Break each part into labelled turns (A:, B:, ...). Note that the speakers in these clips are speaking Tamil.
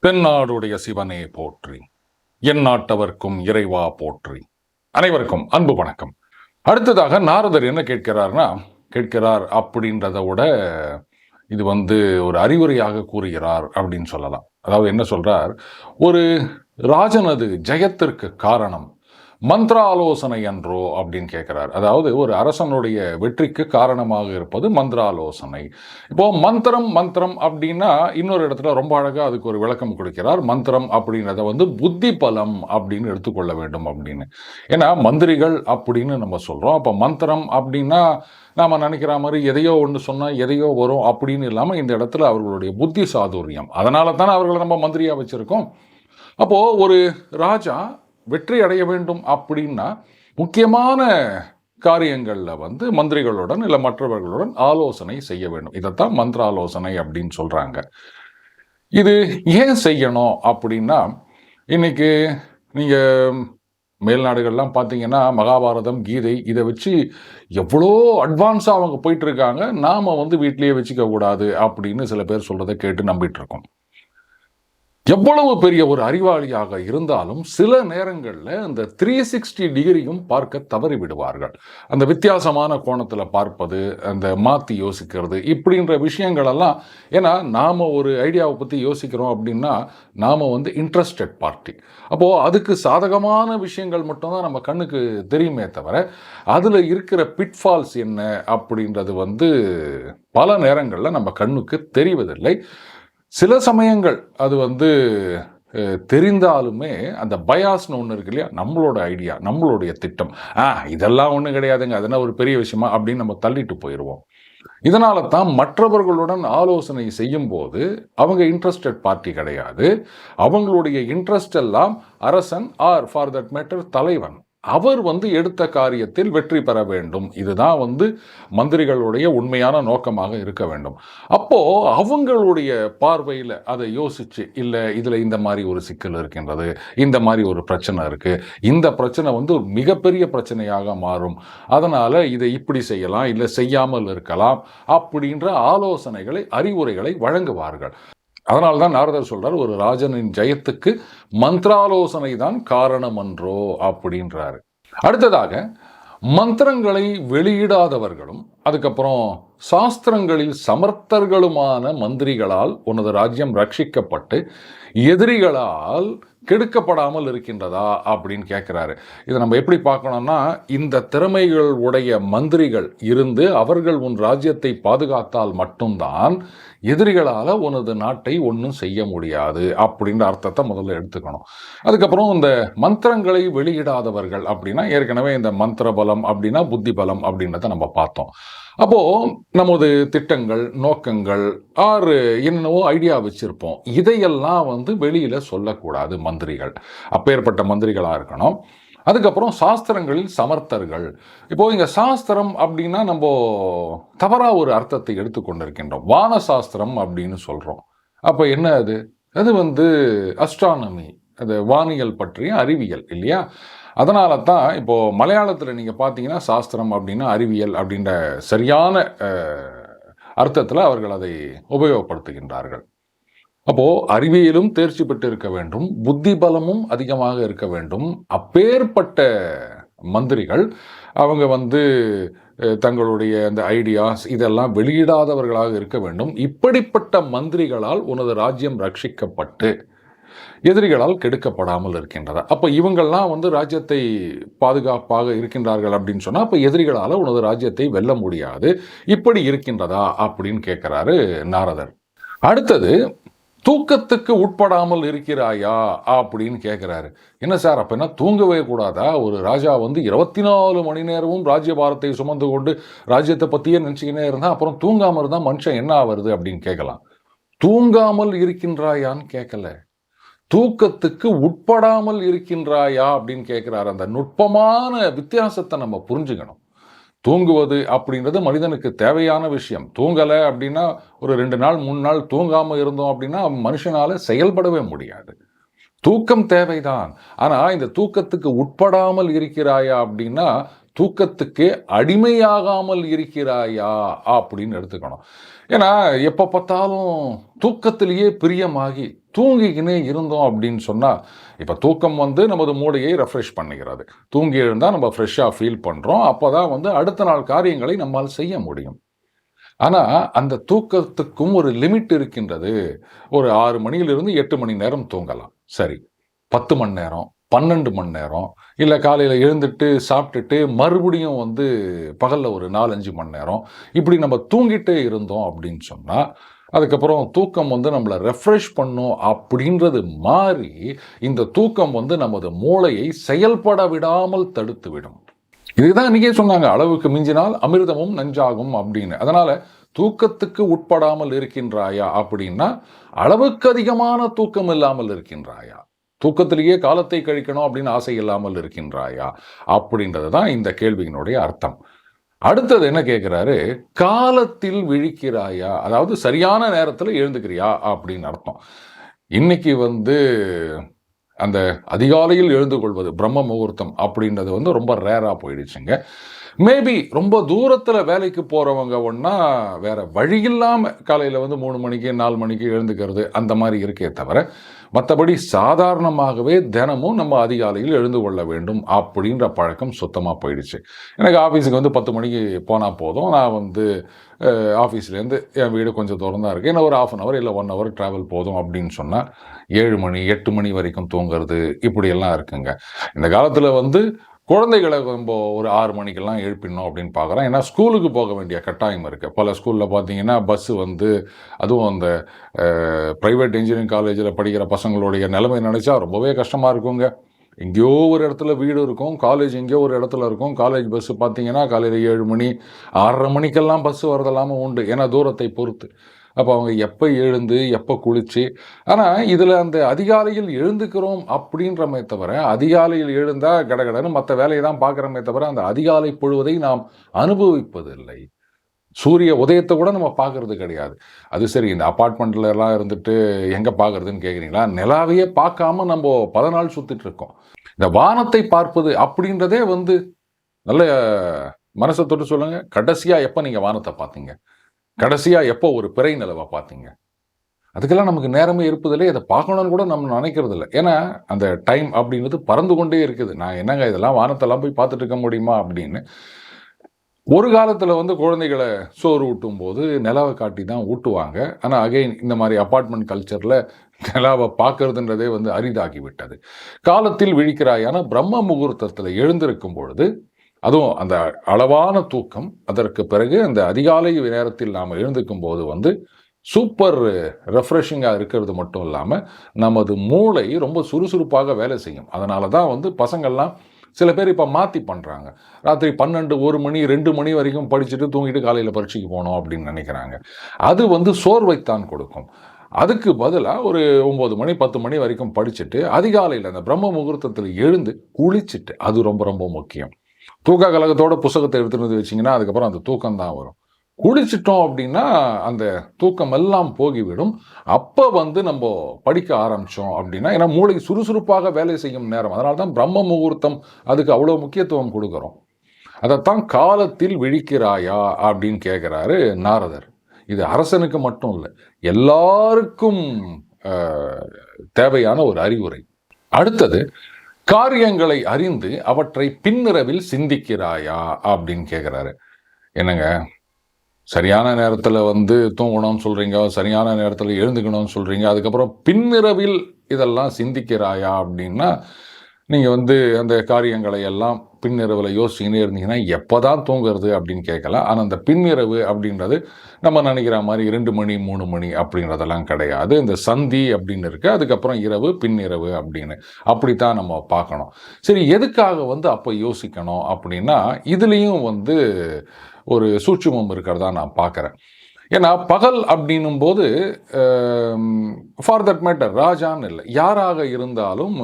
A: தென்னாடுடைய சிவனே போற்றி, என் நாட்டவர்க்கும் இறைவா போற்றி. அனைவருக்கும் அன்பு வணக்கம். அடுத்ததாக நாரதர் என்ன கேட்கிறார் அப்படின்றத விட இது ஒரு அறிவுரையாக கூறுகிறார் அப்படின்னு சொல்லலாம். அதாவது என்ன சொல்றார், ஒரு ராஜனது ஜெயத்திற்கு காரணம் மந்திராலோசனை அன்றோ அப்படின்னு கேட்கிறார். அதாவது ஒரு அரசனுடைய வெற்றிக்கு காரணமாக இருப்பது மந்திராலோசனை. இப்போ மந்திரம் அப்படின்னா இன்னொரு இடத்துல ரொம்ப அழகா அதுக்கு ஒரு விளக்கம் கொடுக்கிறார். மந்திரம் அப்படின்றத புத்தி பலம் அப்படின்னு எடுத்துக்கொள்ள வேண்டும் அப்படின்னு. ஏன்னா மந்திரிகள் அப்படின்னு நம்ம சொல்றோம். அப்போ மந்திரம் அப்படின்னா நாம நினைக்கிற மாதிரி எதையோ ஒன்று சொன்னா எதையோ வரும் அப்படின்னு இல்லாமல் இந்த இடத்துல அவர்களுடைய புத்தி சாதுரியம், அதனால தானே அவர்களை நம்ம மந்திரியா வச்சிருக்கோம். அப்போ ஒரு ராஜா வெற்றி அடைய வேண்டும் அப்படின்னா முக்கியமான காரியங்களில் மந்திரிகளுடன் இல்லை மற்றவர்களுடன் ஆலோசனை செய்ய வேண்டும். இதைத்தான் மந்திராலோசனை அப்படின்னு சொல்றாங்க. இது ஏன் செய்யணும் அப்படின்னா, இன்னைக்கு நீங்க மேல்நாடுகள்லாம் பார்த்தீங்கன்னா மகாபாரதம், கீதை இதை வச்சு எவ்வளோ அட்வான்ஸாக அவங்க போயிட்டு இருக்காங்க. நாம வீட்டிலேயே வச்சுக்க கூடாது அப்படின்னு சில பேர் சொல்றதை கேட்டு நம்பிட்டு இருக்கோம். எவ்வளவு பெரிய ஒரு அறிவாளியாக இருந்தாலும் சில நேரங்களில் அந்த 360 டிகிரியும் பார்க்க தவறி விடுவார்கள். அந்த வித்தியாசமான கோணத்தில் பார்ப்பது, அந்த மாற்றி யோசிக்கிறது, இப்படின்ற விஷயங்கள் எல்லாம். ஏன்னா நாம் ஒரு ஐடியாவை பற்றி யோசிக்கிறோம் அப்படின்னா நாம் இன்ட்ரெஸ்டட் பார்ட்டி. அப்போது அதுக்கு சாதகமான விஷயங்கள் மட்டும்தான் நம்ம கண்ணுக்கு தெரியுமே தவிர அதில் இருக்கிற பிட்ஃபால்ஸ் என்ன அப்படின்றது பல நேரங்களில் நம்ம கண்ணுக்கு தெரிவதில்லை. சில சமயங்கள் அது தெரிந்தாலுமே அந்த பயாஸ்னு ஒன்று இருக்கு இல்லையா, நம்மளோட ஐடியா, நம்மளுடைய திட்டம், இதெல்லாம் ஒன்றும் கிடையாதுங்க, அதெல்லாம் ஒரு பெரிய விஷயமா அப்படின்னு நம்ம தள்ளிட்டு போயிடுவோம். இதனால தான் மற்றவர்களுடன் ஆலோசனை செய்யும் போது அவங்க இன்ட்ரெஸ்டட் பார்ட்டி கிடையாது. அவங்களுடைய இன்ட்ரெஸ்ட் எல்லாம் அரசன் ஆர் ஃபார் தட் மேட்டர் தலைவன், அவர் எடுத்த காரியத்தில் வெற்றி பெற வேண்டும். இதுதான் மந்திரிகளுடைய உண்மையான நோக்கமாக இருக்க வேண்டும். அப்போ அவங்களுடைய பார்வையில் அதை யோசிச்சு, இல்லை இதில் இந்த மாதிரி ஒரு சிக்கல் இருக்கின்றது, இந்த மாதிரி ஒரு பிரச்சனை இருக்கு, இந்த பிரச்சனை ஒரு மிகப்பெரிய பிரச்சனையாக மாறும், அதனால இதை இப்படி செய்யலாம், இல்லை செய்யாமல் இருக்கலாம் அப்படின்ற ஆலோசனைகளை, அறிவுரைகளை வழங்குவார்கள். அதனால்தான் நாரதர் சொல்றார், ஒரு ராஜனின் ஜெயத்துக்கு மந்திராலோசனை தான் காரணம் அன்றோ அப்படின்றாரு. அடுத்ததாக, மந்திரங்களை வெளியிடாதவர்களும் அதுக்கப்புறம் சாஸ்திரங்களில் சமர்த்தர்களுமான மந்திரிகளால் உனது ராஜ்யம் ரட்சிக்கப்பட்டு எதிரிகளால் கெடுக்கப்படாமல் இருக்கின்றதா அப்படின்னு கேட்கிறாரு. இதை நம்ம எப்படி பார்க்கணும்னா, இந்த திறமைகள் உடைய மந்திரிகள் இருந்து அவர்கள் உன் ராஜ்யத்தை பாதுகாத்தால் மட்டும்தான் எதிரிகளால் உனது நாட்டை ஒன்றும் செய்ய முடியாது அப்படின்ற அர்த்தத்தை முதல்ல எடுத்துக்கணும். அதுக்கப்புறம் இந்த மந்திரங்களை வெளியிடாதவர்கள் அப்படின்னா, ஏற்கனவே இந்த மந்திர பலம் அப்படின்னா புத்தி பலம் அப்படின்றத நம்ம பார்த்தோம். அப்போ நமது திட்டங்கள், நோக்கங்கள், ஆறு என்னென்னவோ ஐடியா வச்சிருப்போம், இதையெல்லாம் வெளியில சொல்லக்கூடாது மந்திரிகள். அப்பேற்பட்ட மந்திரிகளா இருக்கணும். அதுக்கப்புறம் சாஸ்திரங்களில் சமர்த்தர்கள். இப்போ இங்க சாஸ்திரம் அப்படின்னா நம்ம தவறா ஒரு அர்த்தத்தை எடுத்துக்கொண்டிருக்கின்றோம். வான சாஸ்திரம் அப்படின்னு சொல்றோம். அப்ப என்ன அது? அது அஸ்ட்ரானமி, அது வானியல் பற்றிய அறிவியல் இல்லையா? அதனால தான் இப்போ மலையாளத்தில் நீங்கள் பார்த்தீங்கன்னா சாஸ்திரம் அப்படின்னா அறிவியல் அப்படின்ற சரியான அர்த்தத்தில் அவர்கள் அதை உபயோகப்படுத்துகின்றார்கள். அப்போது அறிவியலும் தேர்ச்சி பெற்று இருக்க வேண்டும், புத்தி பலமும் அதிகமாக இருக்க வேண்டும். அப்பேற்பட்ட மந்திரிகள் அவங்க தங்களுடைய அந்த ஐடியாஸ் இதெல்லாம் வெளியிடாதவர்களாக இருக்க வேண்டும். இப்படிப்பட்ட மந்திரிகளால் உனது ராஜ்யம் ரட்சிக்கப்பட்டு எதிரிகளால் கெடுக்கப்படாமல் இருக்கின்றதா? அப்போ இவங்கள்லாம் ராஜ்யத்தை பாதுகாப்பாக இருக்கின்றார்கள் அப்படின்னு சொன்னால் அப்போ எதிரிகளால் உனது ராஜ்யத்தை வெல்ல முடியாது, இப்படி இருக்கின்றதா அப்படின்னு கேட்கிறாரு நாரதர். அடுத்தது, தூக்கத்துக்கு உட்படாமல் இருக்கிறாயா அப்படின்னு கேட்கிறாரு. என்ன சார், அப்ப என்ன தூங்கவே கூடாதா? ஒரு ராஜா 24 மணி நேரமும் ராஜ்யபாரத்தை சுமந்து கொண்டு ராஜ்யத்தை பத்தியே நினைச்சுக்கினே இருந்தா அப்புறம் தூங்காம இருந்தா மனுஷன் என்ன ஆவறது அப்படின்னு கேட்கலாம். தூங்காமல் இருக்கின்றாயான்னு கேட்கல, தூக்கத்துக்கு உட்படாமல் இருக்கின்றாயா அப்படின்னு கேட்கிறார். அந்த நுட்பமான வித்தியாசத்தை நம்ம புரிஞ்சுக்கணும். தூங்குவது அப்படின்றது மனிதனுக்கு தேவையான விஷயம். தூங்கலை அப்படின்னா ஒரு 2 நாள் 3 நாள் தூங்காமல் இருந்தோம் அப்படின்னா மனுஷனால செயல்படவே முடியாது. தூக்கம் தேவைதான். ஆனா இந்த தூக்கத்துக்கு உட்படாமல் இருக்கிறாயா அப்படின்னா தூக்கத்துக்கு அடிமையாகாமல் இருக்கிறாயா அப்படின்னு எடுத்துக்கணும். ஏன்னா எப்போ பார்த்தாலும் தூக்கத்திலேயே பிரியமாகி தூங்கிக்கினே இருந்தோம் அப்படின்னு சொன்னால், இப்போ தூக்கம் வந்து நமது மூளையை ரெஃப்ரெஷ் பண்ணுகிறது. தூங்கி எழுந்தால் நம்ம ஃப்ரெஷ்ஷாக ஃபீல் பண்ணுறோம். அப்போ தான் வந்து அடுத்த நாள் காரியங்களை நம்மால் செய்ய முடியும். ஆனால் அந்த தூக்கத்துக்கும் ஒரு லிமிட் இருக்கின்றது. ஒரு 6 மணியிலிருந்து 8 மணி நேரம் தூங்கலாம். சரி, 10 மணி நேரம், 12 மணி நேரம், இல்லை காலையில் எழுந்துட்டு சாப்பிட்டுட்டு மறுபடியும் வந்து பகலில் ஒரு 4-5 மணி நேரம் இப்படி நம்ம தூங்கிட்டே இருந்தோம் அப்படின்னு சொன்னால், அதுக்கப்புறம் தூக்கம் வந்து நம்மளை ரெஃப்ரெஷ் பண்ணும் அப்படின்றது மாறி, இந்த தூக்கம் வந்து நமது மூளையை செயல்பட விடாமல் தடுத்து விடும். இதுதான் இன்னைக்கே சொன்னாங்க, அளவுக்கு மிஞ்சினால் அமிர்தமும் நஞ்சாகும் அப்படின்னு. அதனால தூக்கத்துக்கு உட்படாமல் இருக்கின்றாயா அப்படின்னா, அளவுக்கு அதிகமான தூக்கம் இல்லாமல் இருக்கின்றாயா, தூக்கத்திலேயே காலத்தை கழிக்கணும் அப்படின்னு ஆசை இல்லாமல் இருக்கின்றாயா அப்படின்றது தான் இந்த கேள்வியினுடைய அர்த்தம். அடுத்தது என்ன கேட்கிறாரு, காலத்தில் விழிக்கிறாயா, அதாவது சரியான நேரத்தில் எழுந்துக்கிறியா அப்படின்னு அர்த்தம். இன்னைக்கு வந்து அந்த அதிகாலையில் எழுந்து கொள்வது, பிரம்ம முகூர்த்தம் அப்படின்றது வந்து ரொம்ப ரேராக போயிடுச்சுங்க. மேபி ரொம்ப தூரத்தில் வேலைக்கு போகிறவங்க ஒன்றா வேற வழி இல்லாமல் காலையில் வந்து 3 மணிக்கு 4 மணிக்கு எழுந்துக்கிறது அந்த மாதிரி இருக்கே தவிர, மற்றபடி சாதாரணமாகவே தினமும் நம்ம அதிகாலையில் எழுந்து கொள்ள வேண்டும் அப்படின்ற பழக்கம் சுத்தமாக போயிடுச்சு. எனக்கு ஆஃபீஸுக்கு வந்து 10 மணிக்கு போனால் போதும். நான் வந்து ஆஃபீஸ்லேருந்து என் வீடு கொஞ்சம் தூரம் தான் இருக்குது, இன்னும் ஒரு 1/2 hour இல்லை 1 hour ட்ராவல் போதும் அப்படின்னு சொன்னால் 7 மணி 8 மணி வரைக்கும் தூங்குறது இப்படியெல்லாம் இருக்குங்க. இந்த காலத்தில் வந்து குழந்தைகளை நம்ம ஒரு 6 மணிக்கெல்லாம் எழுப்பிடணும் அப்படின்னு பார்க்குறோம். ஏன்னா ஸ்கூலுக்கு போக வேண்டிய கட்டாயம் இருக்குது. பல ஸ்கூலில் பார்த்தீங்கன்னா பஸ்ஸு வந்து, அதுவும் அந்த ப்ரைவேட் இன்ஜினியரிங் காலேஜில் படிக்கிற பசங்களுடைய நிலைமை நினச்சா ரொம்பவே கஷ்டமாக இருக்குங்க. எங்கேயோ ஒரு இடத்துல வீடு இருக்கும், காலேஜ் எங்கேயோ ஒரு இடத்துல இருக்கும். காலேஜ் பஸ்ஸு பார்த்தீங்கன்னா காலையில் 7 மணி 6:30 மணிக்கெல்லாம் பஸ்ஸு வரதெல்லாமல் உண்டு, ஏன்னா தூரத்தை பொறுத்து. அப்போ அவங்க எப்போ எழுந்து எப்போ குளித்து, ஆனால் இதில் அந்த அதிகாலையில் எழுந்துக்கிறோம் அப்படின்றமே தவிர, அதிகாலையில் எழுந்தால் கடகடன்னு மற்ற வேலையை தான் பார்க்குறோமே தவிர, அந்த அதிகாலை பொழுவதை நாம் அனுபவிப்பதில்லை. சூரிய உதயத்தை கூட நம்ம பார்க்கறது கிடையாது. அது சரி, இந்த அப்பார்ட்மெண்ட்ல எல்லாம் இருந்துட்டு எங்கே பார்க்குறதுன்னு கேட்குறீங்களா? நிலாவையே பார்க்காம நம்ம பல நாள் சுற்றிட்டு இருக்கோம். இந்த வானத்தை பார்ப்பது அப்படின்றதே வந்து நல்ல மனசை தொட்டு சொல்லுங்க, கடைசியாக எப்போ நீங்கள் வானத்தை பார்த்தீங்க? கடைசியாக எப்போ ஒரு பிறை நிலவை பார்த்தீங்க? அதுக்கெல்லாம் நமக்கு நேரமே இருப்பதில்லை. அதை பார்க்கணும்னு கூட நம்ம நினைக்கிறது இல்லை. ஏன்னா அந்த டைம் அப்படின்றது பறந்து கொண்டே இருக்குது. நான் என்னங்க இதெல்லாம் வானத்தெல்லாம் போய் பார்த்துட்டு இருக்க முடியுமா அப்படின்னு. ஒரு காலத்தில் வந்து குழந்தைகளை சோறு ஊட்டும் போது நிலாவை காட்டி தான் ஊட்டுவாங்க. ஆனால் அகைன் இந்த மாதிரி அப்பார்ட்மெண்ட் கல்ச்சரில் நிலாவை பார்க்கறதுன்றதே வந்து அரிதாகி விட்டது. காலத்தில் விழிக்கிறாயான பிரம்ம முகூர்த்தத்தில் எழுந்திருக்கும் பொழுது, அதுவும் அந்த அளவான தூக்கம், அதற்கு பிறகு அந்த அதிகாலை நேரத்தில் நாம் எழுந்திருக்கும் போது வந்து சூப்பர் ரெஃப்ரெஷிங்காக இருக்கிறது மட்டும் இல்லாமல் நமது மூளை ரொம்ப சுறுசுறுப்பாக வேலை செய்யும். அதனால தான் வந்து பசங்கள்லாம் சில பேர் இப்போ மாற்றி பண்ணுறாங்க. ராத்திரி 12, 1 மணி 2 மணி வரைக்கும் படிச்சுட்டு தூங்கிட்டு காலையில் பரீட்சைக்கு போகணும் அப்படின்னு நினைக்கிறாங்க. அது வந்து சோர்வைத்தான் கொடுக்கும். அதுக்கு பதிலாக ஒரு 9 மணி 10 மணி வரைக்கும் படிச்சுட்டு அதிகாலையில் அந்த பிரம்ம முகூர்த்தத்தில் எழுந்து குளிச்சுட்டு, அது ரொம்ப ரொம்ப முக்கியம். தூக்க கலகத்தோட புத்தகத்தை எடுத்துகிட்டு வந்து வச்சிங்கன்னா அதுக்கப்புறம் அந்த தூக்கம் தான் வரும். குளிச்சிட்டோம் அப்படின்னா அந்த தூக்கம் எல்லாம் போகிவிடும். அப்போ வந்து நம்ம படிக்க ஆரம்பித்தோம் அப்படின்னா, ஏன்னா மூளை சுறுசுறுப்பாக வேலை செய்யும் நேரம். அதனால தான் பிரம்ம முகூர்த்தம் அதுக்கு அவ்வளோ முக்கியத்துவம் கொடுக்குறோம். அதைத்தான் காலத்தில் விழிக்கிறாயா அப்படின்னு கேட்குறாரு நாரதர். இது அரசனுக்கு மட்டும் இல்லை, எல்லாருக்கும் தேவையான ஒரு அறிவுரை. அடுத்தது, காரியங்களை அறிந்து அவற்றை பின்னிரவில் சிந்திக்கிறாயா அப்படின்னு கேட்குறாரு. என்னங்க, சரியான நேரத்தில் வந்து தூங்கணும்னு சொல்கிறீங்க, சரியான நேரத்தில் எழுந்துக்கணும்னு சொல்கிறீங்க, அதுக்கப்புறம் பின்னிரவில் இதெல்லாம் சிந்திக்கிறாயா அப்படின்னா, நீங்கள் வந்து அந்த காரியங்களை எல்லாம் பின்னிரவில் யோசிச்சுக்கினே இருந்தீங்கன்னா எப்போ தான் தூங்குறது அப்படின்னு கேட்கலாம். ஆனால் அந்த பின்னிரவு அப்படின்றது நம்ம நினைக்கிற மாதிரி 2 மணி 3 மணி அப்படின்றதெல்லாம் கிடையாது. இந்த சந்தி அப்படின்னு இருக்குது, அதுக்கப்புறம் இரவு பின்னிரவு அப்படின்னு அப்படித்தான் நம்ம பார்க்கணும். சரி, எதுக்காக வந்து அப்போ யோசிக்கணும் அப்படின்னா, இதுலேயும் வந்து ஒரு சூட்சுமம் இருக்கிறதா நான் பார்க்குறேன். ஏன்னா பகல் அப்படின்னும் போது ஃபார் தட் மேட்டர் ராஜான்னு இல்லை, யாராக இருந்தாலும்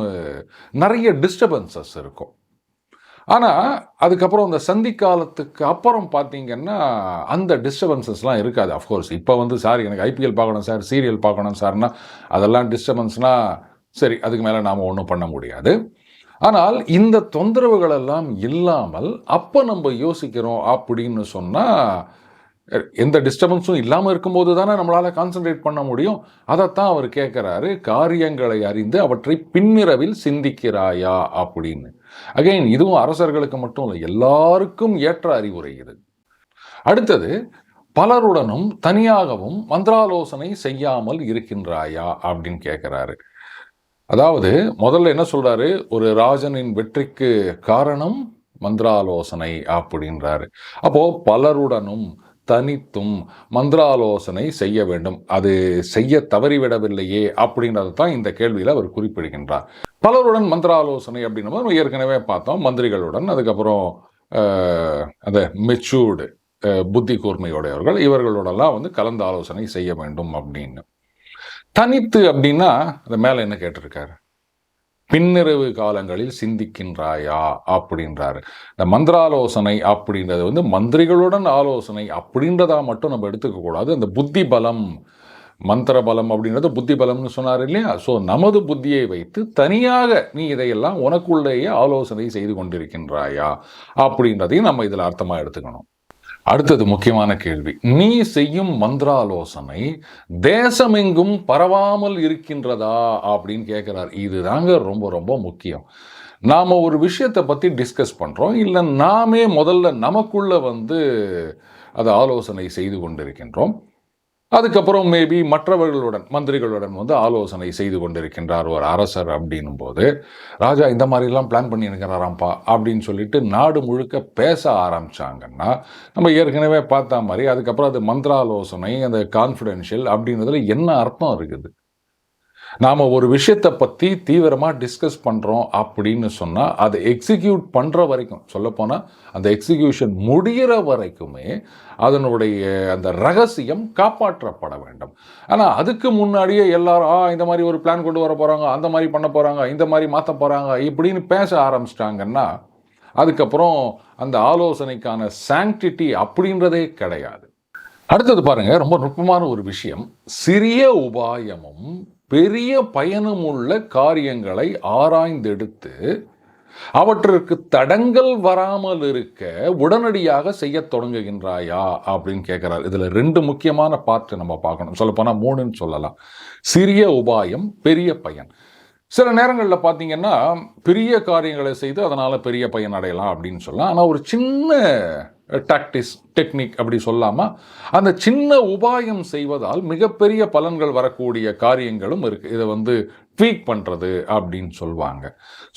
A: நிறைய டிஸ்டர்பன்சஸ் இருக்கும். ஆனால் அதுக்கப்புறம் அந்த சந்தி காலத்துக்கு அப்புறம் பார்த்தீங்கன்னா அந்த டிஸ்டர்பன்சஸ்லாம் இருக்காது. அஃப்கோர்ஸ் இப்போ வந்து சார் எனக்கு ஐபிஎல் பார்க்கணும் சார், சீரியல் பார்க்கணும் சார்னா அதெல்லாம் டிஸ்டர்பன்ஸ்னால் சரி, அதுக்கு மேலே நாம் ஒன்றும் பண்ண முடியாது. ஆனால் இந்த தொந்தரவுகளெல்லாம் இல்லாமல் அப்போ நம்ம யோசிக்கிறோம் அப்படின்னு சொன்னால் எந்த டிஸ்டர்பன்ஸும் இல்லாமல் இருக்கும்போது தானே நம்மளால் கான்சென்ட்ரேட் பண்ண முடியும். அதைத்தான் அவர் கேட்குறாரு, காரியங்களை அறிந்து அவற்றை பின்னிரவில் சிந்திக்கிறாயா அப்படின்னு. அகைன் இதுவும் அரசர்களுக்கு மட்டும் இல்லை, எல்லாருக்கும் ஏற்ற அறிவுரை இது. அடுத்தது, பலருடனும் தனியாகவும் மந்திராலோசனை செய்யாமல் இருக்கின்றாயா அப்படின்னு கேட்குறாரு. அதாவது முதல்ல என்ன சொல்றாரு, ஒரு ராஜனின் வெற்றிக்கு காரணம் மந்திராலோசனை அப்படின்றாரு. அப்போ பலருடனும் தனித்தும் மந்திராலோசனை செய்ய வேண்டும், அது செய்ய தவறிவிடவில்லையே அப்படின்றத தான் இந்த கேள்வியில் அவர் குறிப்பிடுகின்றார். பலருடன் மந்திராலோசனை அப்படின்னா நம்ம ஏற்கனவே பார்த்தோம், மந்திரிகளுடன், அதுக்கப்புறம் அந்த மெச்சூர்டு புத்தி கூர்மையுடையவர்கள், இவர்களோடலாம் வந்து கலந்து ஆலோசனை செய்ய வேண்டும் அப்படின்னு. தனித்து அப்படின்னா அந்த மேல என்ன கேட்டிருக்காரு, பின்னிரவு காலங்களில் சிந்திக்கின்றாயா அப்படின்றாரு. இந்த மந்திராலோசனை அப்படின்றது வந்து மந்திரிகளுடன் ஆலோசனை அப்படின்றதா மட்டும் நம்ம எடுத்துக்க கூடாது. அந்த புத்தி பலம், மந்திர பலம் அப்படின்றது புத்தி பலம்னு சொன்னார் இல்லையா? ஸோ நமது புத்தியை வைத்து தனியாக நீ இதையெல்லாம் உனக்குள்ளேயே ஆலோசனை செய்து கொண்டிருக்கின்றாயா அப்படின்றதையும் நம்ம இதில் அர்த்தமாக எடுத்துக்கணும். அடுத்தது முக்கியமான கேள்வி, நீ செய்யும் மந்திராலோசனை தேசமெங்கும் பரவாமல் இருக்கின்றதா அப்படின்னு கேட்குறார். இதுதாங்க ரொம்ப ரொம்ப முக்கியம். நாம் ஒரு விஷயத்தை பற்றி டிஸ்கஸ் பண்ணுறோம், இல்லை நாமே முதல்ல நமக்குள்ள வந்து அதை ஆலோசனை செய்து கொண்டிருக்கின்றோம். அதுக்கப்புறம் மேபி மற்றவர்களுடன், மந்திரிகளுடன் வந்து ஆலோசனை செய்து கொண்டிருக்கின்றார் ஒரு அரசர் அப்படின்னும் போது, ராஜா இந்த மாதிரிலாம் பிளான் பண்ணி இருக்கிறாராம்ப்பா அப்படின்னு சொல்லிட்டு நாடு முழுக்க பேச ஆரம்பிச்சாங்கன்னா, நம்ம ஏற்கனவே பார்த்த மாதிரி அதுக்கப்புறம் அது மந்திராலோசனை, அந்த கான்ஃபிடென்ஷியல் அப்படின்றதுல என்ன அர்த்தம் இருக்குது? நாம் ஒரு விஷயத்தை பற்றி தீவிரமாக டிஸ்கஸ் பண்ணுறோம் அப்படின்னு சொன்னால் அதை எக்ஸிக்யூட் பண்ணுற வரைக்கும், சொல்லப்போனால் அந்த எக்ஸிக்யூஷன் முடிகிற வரைக்குமே அதனுடைய அந்த ரகசியம் காப்பாற்றப்பட வேண்டும். ஆனால் அதுக்கு முன்னாடியே எல்லாரும் இந்த மாதிரி ஒரு பிளான் கொண்டு வர போகிறாங்க, அந்த மாதிரி பண்ண போகிறாங்க, இந்த மாதிரி மாற்ற போகிறாங்க இப்படின்னு பேச ஆரம்பிச்சிட்டாங்கன்னா அதுக்கப்புறம் அந்த ஆலோசனைக்கான சாங்டிட்டி அப்படின்றதே கிடையாது. அடுத்தது பாருங்க, ரொம்ப நுட்பமான ஒரு விஷயம், சிறிய உபாயமும் பெரிய பயனுமுள்ள காரியங்களை ஆராய்ந்தெடுத்து அவற்றிற்கு தடங்கள் வராமல் இருக்க உடனடியாக செய்ய தொடங்குகின்றாயா அப்படின்னு கேட்கிறார். இதுல 2 முக்கியமான பார்ட் நம்ம பார்க்கணும். சொல்லப்போனா 3ன்னு சொல்லலாம். சிறிய உபாயம், பெரிய பயன். சில நேரங்களில் பார்த்தீங்கன்னா பெரிய காரியங்களை செய்து அதனால் பெரிய பயன் அடையலாம் அப்படின்னு சொல்லலாம். ஆனால் ஒரு சின்ன டெக்னிக் அப்படி சொல்லாமல் அந்த சின்ன உபாயம் செய்வதால் மிகப்பெரிய பலன்கள் வரக்கூடிய காரியங்களும் இருக்குது. இதை வந்து ட்வீக் பண்ணுறது அப்படின்னு சொல்லுவாங்க.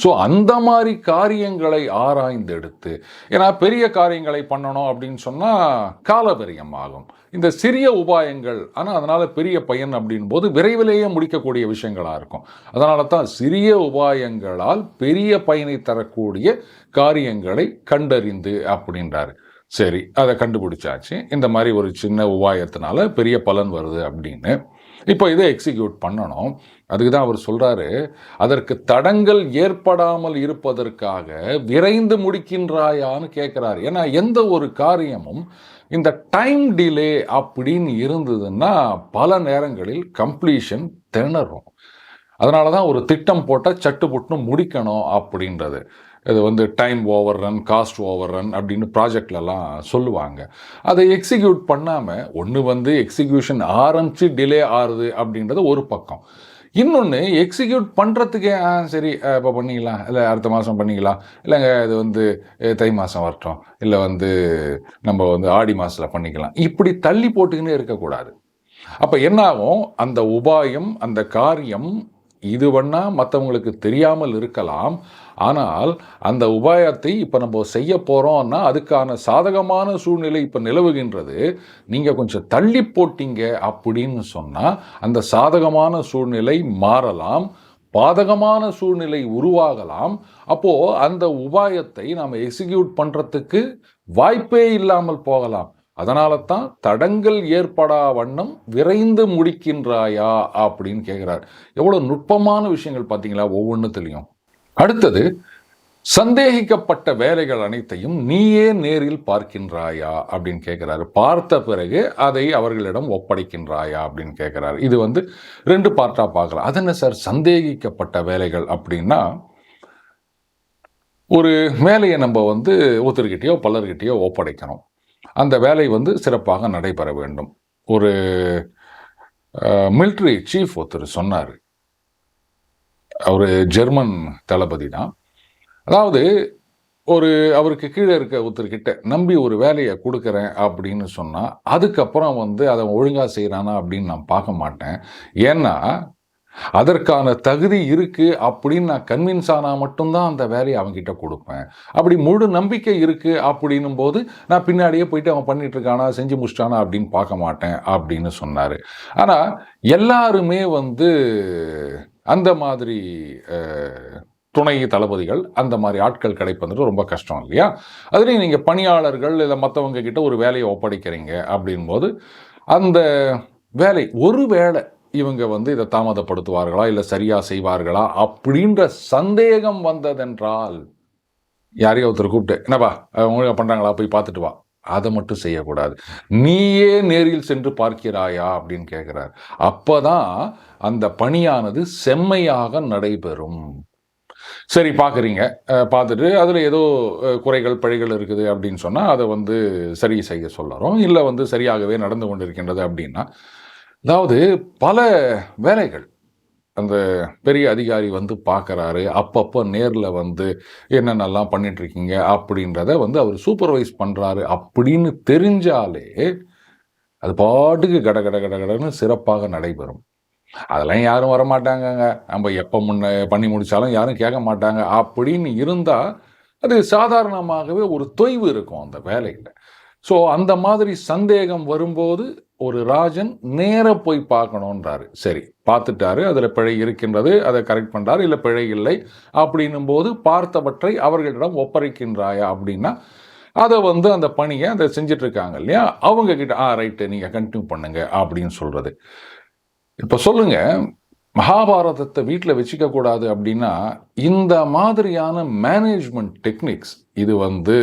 A: ஸோ அந்த மாதிரி காரியங்களை ஆராய்ந்து எடுத்து, ஏன்னா பெரிய காரியங்களை பண்ணணும் அப்படின்னு சொன்னால் காலபரியம் ஆகும். இந்த சிறிய உபாயங்கள் ஆனால் அதனால் பெரிய பயன் அப்படின் போது விரைவிலேயே முடிக்கக்கூடிய விஷயங்களாக இருக்கும். அதனால தான் சிறிய உபாயங்களால் பெரிய பயனை தரக்கூடிய காரியங்களை கண்டறிந்து அப்படின்றாரு. சரி, அதை கண்டுபிடிச்சாச்சு, இந்த மாதிரி ஒரு சின்ன உபாயத்தினால பெரிய பலன் வருது அப்படின்னு. இப்போ இதை எக்ஸிக்யூட் பண்ணணும். அதுக்கு தான் அவர் சொல்கிறாரு, அதற்கு தடங்கள் ஏற்படாமல் இருப்பதற்காக விரைந்து முடிக்கின்றாயான்னு கேட்குறாரு. ஏன்னா எந்த ஒரு காரியமும் இந்த டைம் டிலே அப்படின்னு இருந்ததுன்னா பல நேரங்களில் கம்ப்ளீஷன் திணறும். அதனால தான் ஒரு திட்டம் போட்டால் சட்டு புட்டுன்னு முடிக்கணும் அப்படின்றது. இது வந்து time over run, cost over run அப்படின்னு ப்ராஜெக்ட்லலாம் சொல்லுவாங்க. அதை எக்ஸிக்யூட் பண்ணாமல் ஒன்று வந்து எக்ஸிக்யூஷன் ஆரம்பித்து டிலே ஆகுது அப்படின்றது ஒரு பக்கம். இன்னொன்று எக்ஸிக்யூட் பண்ணுறதுக்கே சரி இப்போ பண்ணிக்கலாம், இல்லை அடுத்த மாதம் பண்ணிக்கலாம், இல்லைங்க இது வந்து தை மாதம் வரட்டும், இல்லை வந்து நம்ம வந்து ஆடி மாதத்தில் பண்ணிக்கலாம், இப்படி தள்ளி போட்டுக்கின்னே இருக்கக்கூடாது. அப்போ என்ன ஆகும், அந்த உபாயம், அந்த காரியம் இது வேணா மற்றவங்களுக்கு தெரியாமல் இருக்கலாம், ஆனால் அந்த உபாயத்தை இப்போ நம்ம செய்ய போகிறோம்னா அதுக்கான சாதகமான சூழ்நிலை இப்போ நிலவுகின்றது, நீங்கள் கொஞ்சம் தள்ளி போட்டீங்க அப்படின்னு சொன்னால் அந்த சாதகமான சூழ்நிலை மாறலாம், பாதகமான சூழ்நிலை உருவாகலாம். அப்போது அந்த உபாயத்தை நாம் எக்ஸிக்யூட் பண்ணுறதுக்கு வாய்ப்பே இல்லாமல் போகலாம். அதனால தான் தடங்கள் ஏற்படா வண்ணம் விரைந்து முடிக்கின்றாயா அப்படின்னு கேட்குறார். எவ்வளோ நுட்பமான விஷயங்கள் பார்த்தீங்களா ஒவ்வொன்றுத்துலையும். அடுத்தது, சந்தேகிக்கப்பட்ட வேலைகள் அனைத்தையும் நீயே நேரில் பார்க்கின்றாயா அப்படின்னு கேட்குறாரு. பார்த்த பிறகு அதை அவர்களிடம் ஒப்படைக்கின்றாயா அப்படின்னு கேட்குறாரு. இது வந்து 2 பார்ட்டாக பார்க்கலாம். அது என்ன சார் சந்தேகிக்கப்பட்ட வேலைகள் அப்படின்னா, ஒரு வேலையை நம்ம வந்து ஒருத்தர்கிட்டயோ பலர்கிட்டயோ ஒப்படைக்கணும். அந்த வேலை வந்து சிறப்பாக நடைபெற வேண்டும். ஒரு மிலிட்ரி சீஃப் ஒருத்தர் சொன்னார், அவர் ஜெர்மன் தளபதி தான். அதாவது அவருக்கு கீழே இருக்க ஒருத்தர்கிட்ட நம்பி ஒரு வேலையை கொடுக்குறேன் அப்படின்னு சொன்னால், அதுக்கப்புறம் வந்து அதை ஒழுங்காக செய்கிறானா அப்படின்னு நான் பார்க்க மாட்டேன். ஏன்னா அதற்கான தகுதி இருக்கு அப்படின்னு நான் கன்வின்ஸ் ஆனால் மட்டும்தான் அந்த வேலையை அவன்கிட்ட கொடுப்பேன். அப்படி முழு நம்பிக்கை இருக்கு அப்படின்னும் போது நான் பின்னாடியே போயிட்டு அவன் பண்ணிட்டு இருக்கானா, செஞ்சு முடிச்சிட்டானா அப்படின்னு பார்க்க மாட்டேன் அப்படின்னு சொன்னார். ஆனால் எல்லாருமே வந்து அந்த மாதிரி துணை தளபதிகள், அந்த மாதிரி ஆட்கள் கிடைப்பது ரொம்ப கஷ்டம் இல்லையா? அதுலேயும் நீங்கள் பணியாளர்கள் இல்லை மற்றவங்க கிட்ட ஒரு வேலையை ஒப்படைக்கிறீங்க அப்படின்போது அந்த வேலை ஒருவேளை இவங்க வந்து இதை தாமதப்படுத்துவார்களா இல்லை சரியா செய்வார்களா அப்படின்ற சந்தேகம் வந்ததென்றால் யாரையோ ஒருத்தர் கூப்பிட்டு, என்னப்பா ஒழுங்காக பண்ணுறாங்களா போய் பார்த்துட்டு வா, அதை மட்டும் செய்யக்கூடாது. நீயே நேரில் சென்று பார்க்கிறாயா அப்படின்னு கேட்குறார். அப்போதான் அந்த பணியானது செம்மையாக நடைபெறும். சரி பார்க்குறீங்க, பார்த்துட்டு அதில் ஏதோ குறைகள் பிழைகள் இருக்குது அப்படின்னு சொன்னால் அதை வந்து சரி செய்ய சொல்லுறோம். இல்லை வந்து சரியாகவே நடந்து கொண்டு இருக்கின்றது அப்படின்னா, அதாவது பல வேலைகள் அந்த பெரிய அதிகாரி வந்து பார்க்குறாரு, அப்பப்போ நேரில் வந்து என்னென்னலாம் பண்ணிட்டுருக்கீங்க அப்படின்றத வந்து அவர் சூப்பர்வைஸ் பண்ணுறாரு அப்படின்னு தெரிஞ்சாலே அது பாட்டுக்கு கட கட கட கடன்னு சிறப்பாக நடைபெறும். அதெல்லாம் யாரும் வரமாட்டாங்கங்க, நம்ம எப்போ பண்ணி முடித்தாலும் யாரும் கேட்க மாட்டாங்க அப்படின்னு இருந்தால் அது சாதாரணமாகவே ஒரு தொய்வு இருக்கும் அந்த வேலையில். ஸோ அந்த மாதிரி சந்தேகம் வரும்போது ஒரு ராஜன் நேர போய் பார்க்கணுன்றாரு. சரி பார்த்துட்டாரு, அதில் பிழை இருக்கின்றது, அதை கரெக்ட் பண்ணுறாரு, இல்லை பிழை இல்லை அப்படின்னும் போது பார்த்தவற்றை அவர்களிடம் ஒப்படைக்கின்றாயா அப்படின்னா அதை வந்து அந்த பணியை அதை செஞ்சிட்ருக்காங்க இல்லையா, அவங்க கிட்ட ரைட்டு நீங்கள் கண்டினியூ பண்ணுங்க அப்படின்னு சொல்கிறது. இப்போ சொல்லுங்க, மகாபாரதத்தை வீட்டில் வச்சுக்க கூடாது அப்படின்னா இந்த மாதிரியான மேனேஜ்மெண்ட் டெக்னிக்ஸ் இது வந்து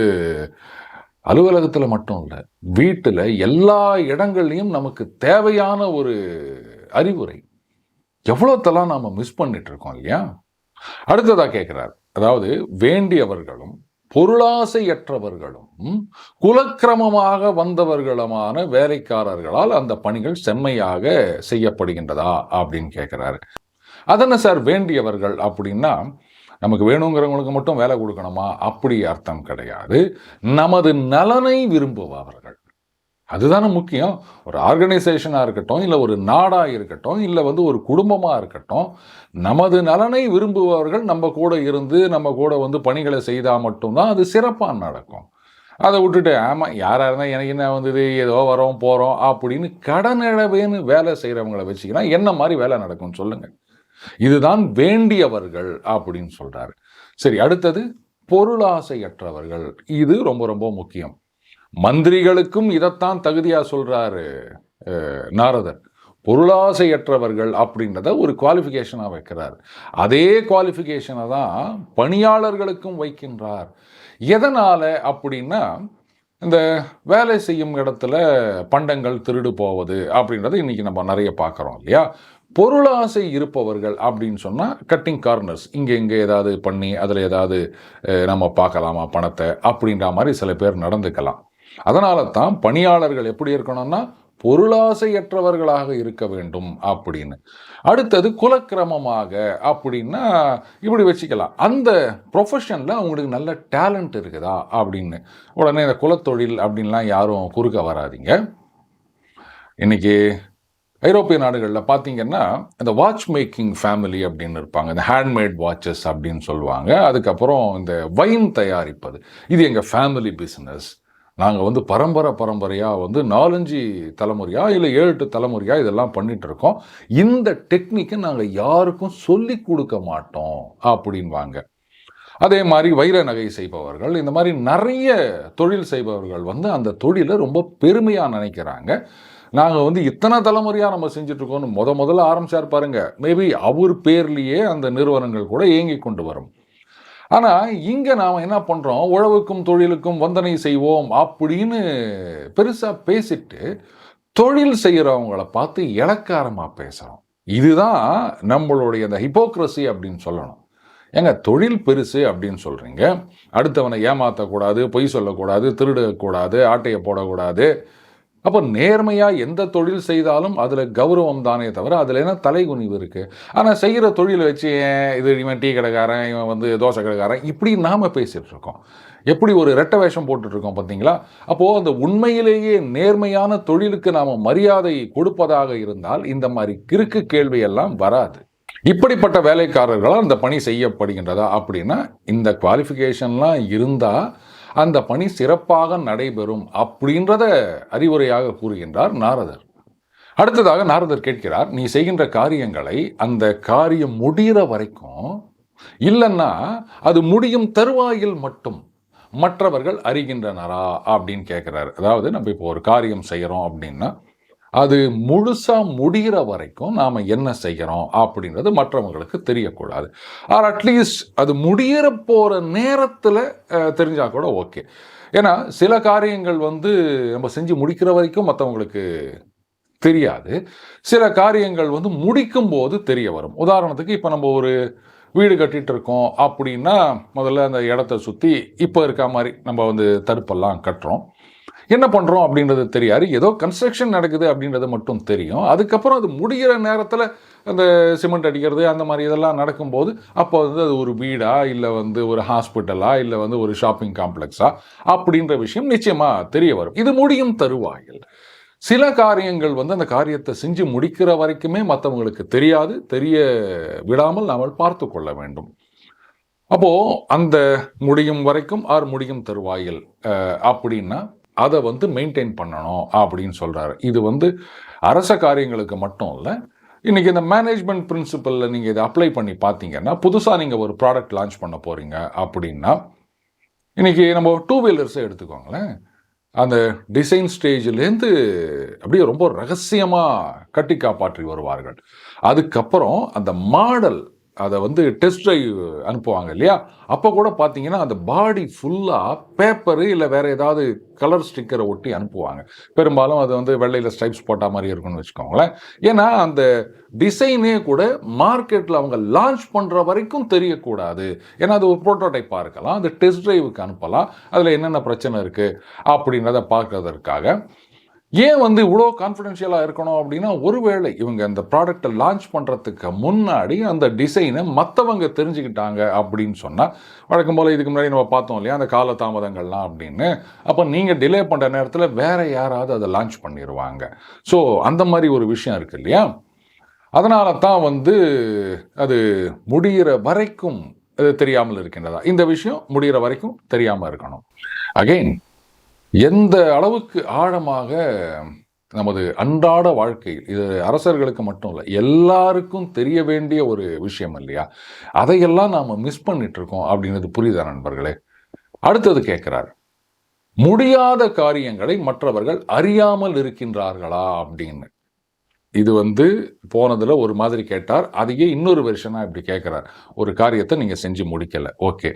A: அலுவலகத்தில் மட்டும் இல்லை, வீட்டில் எல்லா இடங்கள்லையும் நமக்கு தேவையான ஒரு அறிவுரை. எவ்வளோத்தெல்லாம் நாம் மிஸ் பண்ணிட்டு இருக்கோம் இல்லையா? அடுத்ததாக கேட்குறார், அதாவது வேண்டியவர்களும் பொருளாசையற்றவர்களும் குலக்கிரமமாக வந்தவர்களுமான வேலைக்காரர்களால் அந்த பணிகள் செம்மையாக செய்யப்படுகின்றதா அப்படின்னு கேட்குறாரு. அதென்ன சார் வேண்டியவர்கள் அப்படின்னா, நமக்கு வேணுங்கிறவங்களுக்கு மட்டும் வேலை கொடுக்கணுமா அப்படி அர்த்தம் கிடையாது. நமது நலனை விரும்புபவர்கள், அதுதானே முக்கியம். ஒரு ஆர்கனைசேஷனாக இருக்கட்டும், இல்லை ஒரு நாடாக இருக்கட்டும், இல்லை வந்து ஒரு குடும்பமாக இருக்கட்டும், நமது நலனை விரும்புபவர்கள் நம்ம கூட இருந்து நம்ம கூட வந்து பணிகளை செய்தால் மட்டும்தான் அது சிறப்பாக நடக்கும். அதை விட்டுட்டு ஆமாம் யாராக இருந்தால் எனக்கு என்ன வந்தது, ஏதோ வரோம் போகிறோம் அப்படின்னு கடனிழவேன்னு வேலை செய்கிறவங்களை வச்சுக்கினா என்ன மாதிரி வேலை நடக்கும்னு சொல்லுங்கள். இதுதான் வேண்டியவர்கள் அப்படின்னு சொல்றாரு. சரி, அடுத்தது பொருளாசையற்றவர்கள். இது ரொம்ப ரொம்ப முக்கியம். மந்திரிகளுக்கும் இதைத்தான் தகுதியா சொல்றாரு நாரதர். பொருளாசையற்றவர்கள் அப்படின்றத ஒரு குவாலிஃபிகேஷனா வைக்கிறார். அதே குவாலிஃபிகேஷனை தான் பணியாளர்களுக்கும் வைக்கின்றார். எதனால அப்படின்னா, இந்த வேலை செய்யும் இடத்துல பண்டங்கள் திருடு போவது அப்படின்றத இன்னைக்கு நம்ம நிறைய பார்க்குறோம் இல்லையா? பொருளாசை இருப்பவர்கள் அப்படின்னு சொன்னால் கட்டிங் கார்னர்ஸ், இங்கே ஏதாவது பண்ணி அதில் ஏதாவது நம்ம பார்க்கலாமா பணத்தை அப்படின்ற மாதிரி சில பேர் நடந்துக்கலாம். அதனால தான் பணியாளர்கள் எப்படி இருக்கணும்னா பொருளாசையற்றவர்களாக இருக்க வேண்டும் அப்படின்னு. அடுத்தது குலக்கிரமமாக அப்படின்னா இப்படி வச்சுக்கலாம், அந்த ப்ரொஃபஷனில் அவங்களுக்கு நல்ல டேலண்ட் இருக்குதா அப்படின்னு. உடனே இந்த குலத்தொழில் அப்படின்லாம் யாரும் குறுக்க வராதிங்க. இன்னைக்கு ஐரோப்பிய நாடுகளில் பார்த்தீங்கன்னா இந்த வாட்ச் மேக்கிங் ஃபேமிலி அப்படின்னு இருப்பாங்க, இந்த ஹேண்ட்மேட் வாட்சஸ் அப்படின்னு சொல்லுவாங்க. அதுக்கப்புறம் இந்த வைன் தயாரிப்பது, இது எங்கள் ஃபேமிலி பிஸ்னஸ். நாங்கள் வந்து பரம்பரையாக வந்து 4-5 தலைமுறையாக இல்லை 7-8 தலைமுறையாக இதெல்லாம் பண்ணிகிட்ருக்கோம். இந்த டெக்னிக்கை நாங்கள் யாருக்கும் சொல்லி கொடுக்க மாட்டோம் அப்படின்வாங்க. அதே மாதிரி வைர நகை செய்பவர்கள், இந்த மாதிரி நிறைய தொழில் செய்பவர்கள் வந்து அந்த தொழிலை ரொம்ப பெருமையாக நினைக்கிறாங்க. நாங்கள் வந்து இத்தனை தலைமுறையாக நம்ம செஞ்சிட்ருக்கோன்னு முதல்ல ஆரம்பிச்சார் பாருங்க, மேபி அவர் பேர்லேயே அந்த நிறுவனங்கள் கூட இயங்கி கொண்டு வரும். ஆனால் இங்கே நாம் என்ன பண்ணுறோம், உழவுக்கும் தொழிலுக்கும் வந்தனை செய்வோம் அப்படின்னு பெருசாக பேசிட்டு தொழில் செய்கிறவங்கள பார்த்து இளக்காரமாக பேசுகிறோம். இதுதான் நம்மளுடைய அந்த ஹிப்போக்ரஸி அப்படின்னு சொல்லணும். ஏங்க தொழில் பெருசு அப்படின்னு சொல்கிறீங்க, அடுத்தவனை ஏமாற்றக்கூடாது, பொய் சொல்லக்கூடாது, திருடக்கூடாது, ஆட்டையை போடக்கூடாது. அப்போ நேர்மையாக எந்த தொழில் செய்தாலும் அதில் கௌரவம் தானே தவிர அதில் என்ன தலைகுனிவு இருக்குது? ஆனால் செய்கிற தொழிலை வச்சு இது இவன் டீ கடைக்காரன், இவன் வந்து தோசை கடைக்காரன், இப்படி நாம் பேசிகிட்டு இருக்கோம். எப்படி ஒரு ரெட்டை வேஷம் போட்டுட்ருக்கோம் பார்த்தீங்களா? அப்போது அந்த உண்மையிலேயே நேர்மையான தொழிலுக்கு நாம் மரியாதை கொடுப்பதாக இருந்தால் இந்த மாதிரி கிறுக்கு கேள்வியெல்லாம் வராது. இப்படிப்பட்ட வேலைக்காரர்களால் அந்த பணி செய்யப்படுகின்றதா அப்படின்னா, இந்த குவாலிஃபிகேஷன்லாம் இருந்தால் அந்த பணி சிறப்பாக நடைபெறும் அப்படின்றத அறிவுரையாக கூறுகின்றார் நாரதர். அடுத்ததாக நாரதர் கேட்கிறார், நீ செய்கின்ற காரியங்களை அந்த காரியம் முடிகிற வரைக்கும், இல்லைன்னா அது முடியும் தருவாயில் மட்டும் மற்றவர்கள் அறிகின்றனரா அப்படின்னு கேட்கிறார். அதாவது நம்ம இப்போ ஒரு காரியம் செய்கிறோம் அப்படின்னா அது முழுசா முடிகிற வரைக்கும் நாம் என்ன செய்கிறோம் அப்படின்றது மற்றவங்களுக்கு தெரியக்கூடாது. ஆர் அட்லீஸ்ட் அது முடிகிற போகிற நேரத்தில் தெரிஞ்சால் கூட ஓகே. ஏன்னா சில காரியங்கள் வந்து நம்ம செஞ்சு முடிக்கிற வரைக்கும் மற்றவங்களுக்கு தெரியாது. சில காரியங்கள் வந்து முடிக்கும் போது தெரிய வரும். உதாரணத்துக்கு இப்போ நம்ம ஒரு வீடு கட்டிகிட்டு இருக்கோம் அப்படின்னா, முதல்ல அந்த இடத்த சுற்றி இப்போ இருக்க மாதிரி நம்ம வந்து தடுப்பெல்லாம் கட்டுறோம். என்ன பண்ணுறோம் அப்படின்றது தெரியாது. ஏதோ கன்ஸ்ட்ரக்ஷன் நடக்குது அப்படின்றது மட்டும் தெரியும். அதுக்கப்புறம் அது முடிகிற நேரத்தில் அந்த சிமெண்ட் அடிக்கிறது அந்த மாதிரி இதெல்லாம் நடக்கும்போது அப்போ வந்து அது ஒரு வீடா, இல்லை வந்து ஒரு ஹாஸ்பிட்டலா, இல்லை வந்து ஒரு ஷாப்பிங் காம்ப்ளெக்ஸா அப்படின்ற விஷயம் நிச்சயமாக தெரிய வரும். இது முடியும் தருவாயில். சில காரியங்கள் வந்து அந்த காரியத்தை செஞ்சு முடிக்கிற வரைக்குமே மற்றவங்களுக்கு தெரியாது. தெரிய விடாமல் நாம் பார்த்து கொள்ள வேண்டும். அப்போது அந்த முடியும் வரைக்கும் ஆர் முடியும் தருவாயில் அப்படின்னா அதை வந்து மெயின்டைன் பண்ணணும் அப்படின்னு சொல்கிறாரு. இது வந்து அரச காரியங்களுக்கு மட்டும் இல்லை. இன்றைக்கி இந்த மேனேஜ்மெண்ட் பிரின்சிபலில் நீங்கள் இதை அப்ளை பண்ணி பார்த்தீங்கன்னா, புதுசாக நீங்கள் ஒரு ப்ராடக்ட் லான்ச் பண்ண போகிறீங்க அப்படின்னா, இன்றைக்கி நம்ம டூ வீலர்ஸை எடுத்துக்கோங்களேன். அந்த டிசைன் ஸ்டேஜ்லேருந்து அப்படியே ரொம்ப ரகசியமாக கட்டி காப்பாற்றி வருவார்கள். அதுக்கப்புறம் அந்த மாடல் அதை வந்து டெஸ்ட் ட்ரைவ் அனுப்புவாங்க இல்லையா, அப்போ கூட பார்த்தீங்கன்னா அந்த பாடி ஃபுல்லாக பேப்பரு இல்லை வேறு ஏதாவது கலர் ஸ்டிக்கரை ஒட்டி அனுப்புவாங்க. பெரும்பாலும் அது வந்து வெள்ளையில் ஸ்ட்ரைப்ஸ் போட்ட மாதிரி இருக்குன்னு வச்சுக்கோங்களேன். ஏன்னா அந்த டிசைனே கூட மார்க்கெட்டில் அவங்க லான்ச் பண்ணுற வரைக்கும் தெரியக்கூடாது. ஏன்னா அது ஒரு ப்ரோட்டோடைப்பாக இருக்கலாம், அது டெஸ்ட் ட்ரைவுக்கு அனுப்பலாம், அதில் என்னென்ன பிரச்சனை இருக்குது அப்படின்றத பார்க்கறதற்காக. ஏன் வந்து இவ்வளோ கான்ஃபிடென்ஷியலாக இருக்கணும் அப்படின்னா, ஒருவேளை இவங்க அந்த ப்ராடக்டை லான்ச் பண்ணுறதுக்கு முன்னாடி அந்த டிசைனை மற்றவங்க தெரிஞ்சுக்கிட்டாங்க அப்படின்னு சொன்னால், வழக்கம் போல் இதுக்கு முன்னாடி நம்ம பார்த்தோம் இல்லையா அந்த கால தாமதங்கள்லாம் அப்படின்னு, அப்போ நீங்கள் டிலே பண்ணுற நேரத்தில் வேறு யாராவது அதை லான்ச் பண்ணிடுவாங்க. ஸோ அந்த மாதிரி ஒரு விஷயம் இருக்குது இல்லையா, அதனால தான் வந்து அது முடிகிற வரைக்கும் அது தெரியாமல் இருக்கின்றதா. இந்த விஷயம் முடிகிற வரைக்கும் தெரியாமல் இருக்கணும். அகெயின் எந்த அளவுக்கு ஆழமாக நமது அன்றாட வாழ்க்கையில், இது அரசர்களுக்கு மட்டும் இல்லை எல்லாருக்கும் தெரிய வேண்டிய ஒரு விஷயம் இல்லையா, அதையெல்லாம் நாம் மிஸ் பண்ணிட்டுருக்கோம் அப்படின்றது புரியுதா நண்பர்களே? அடுத்தது கேட்குறார், முடியாத காரியங்களை மற்றவர்கள் அறியாமல் இருக்கின்றார்களா அப்படின்னு. இது வந்து போனதில் ஒரு மாதிரி கேட்டார், அதையே இன்னொரு வெர்ஷனாக இப்படி கேட்குறார். ஒரு காரியத்தை நீங்கள் செஞ்சு முடிக்கலை, ஓகே,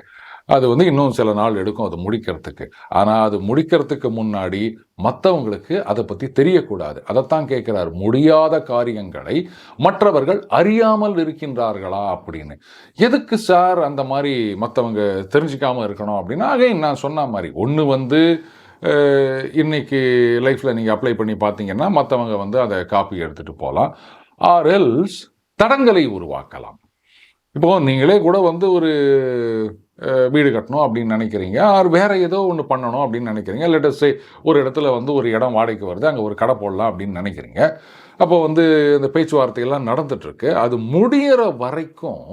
A: அது வந்து இன்னும் சில நாள் எடுக்கும் அது முடிக்கிறதுக்கு. ஆனால் அது முடிக்கிறதுக்கு முன்னாடி மற்றவங்களுக்கு அதை பற்றி தெரியக்கூடாது. அதைத்தான் கேட்குறார், முடியாத காரியங்களை மற்றவர்கள் அறியாமல் இருக்கின்றார்களா அப்படின்னு. எதுக்கு சார் அந்த மாதிரி மற்றவங்க தெரிஞ்சிக்காமல் இருக்கணும் அப்படின்னா, அகைன் நான் சொன்ன மாதிரி ஒன்று வந்து இன்னைக்கு லைஃப்பில் நீங்கள் அப்ளை பண்ணி பார்த்தீங்கன்னா மற்றவங்க வந்து அதை காப்பி எடுத்துகிட்டு போகலாம், ஆர் எல்ஸ் தடங்களை உருவாக்கலாம். இப்போது நீங்களே கூட வந்து ஒரு வீடு கட்டணும் அப்படின்னு நினைக்கிறீங்க, ஆர் வேறு ஏதோ ஒன்று பண்ணணும் அப்படின்னு நினைக்கிறீங்க. லெட் சே ஒரு இடத்துல வந்து ஒரு இடம் வாடகைக்கு வருது, அங்கே ஒரு கடை போடலாம் அப்படின்னு நினைக்கிறீங்க. அப்போ வந்து இந்த பேச்சுவார்த்தையெல்லாம் நடந்துகிட்ருக்கு. அது முடிகிற வரைக்கும்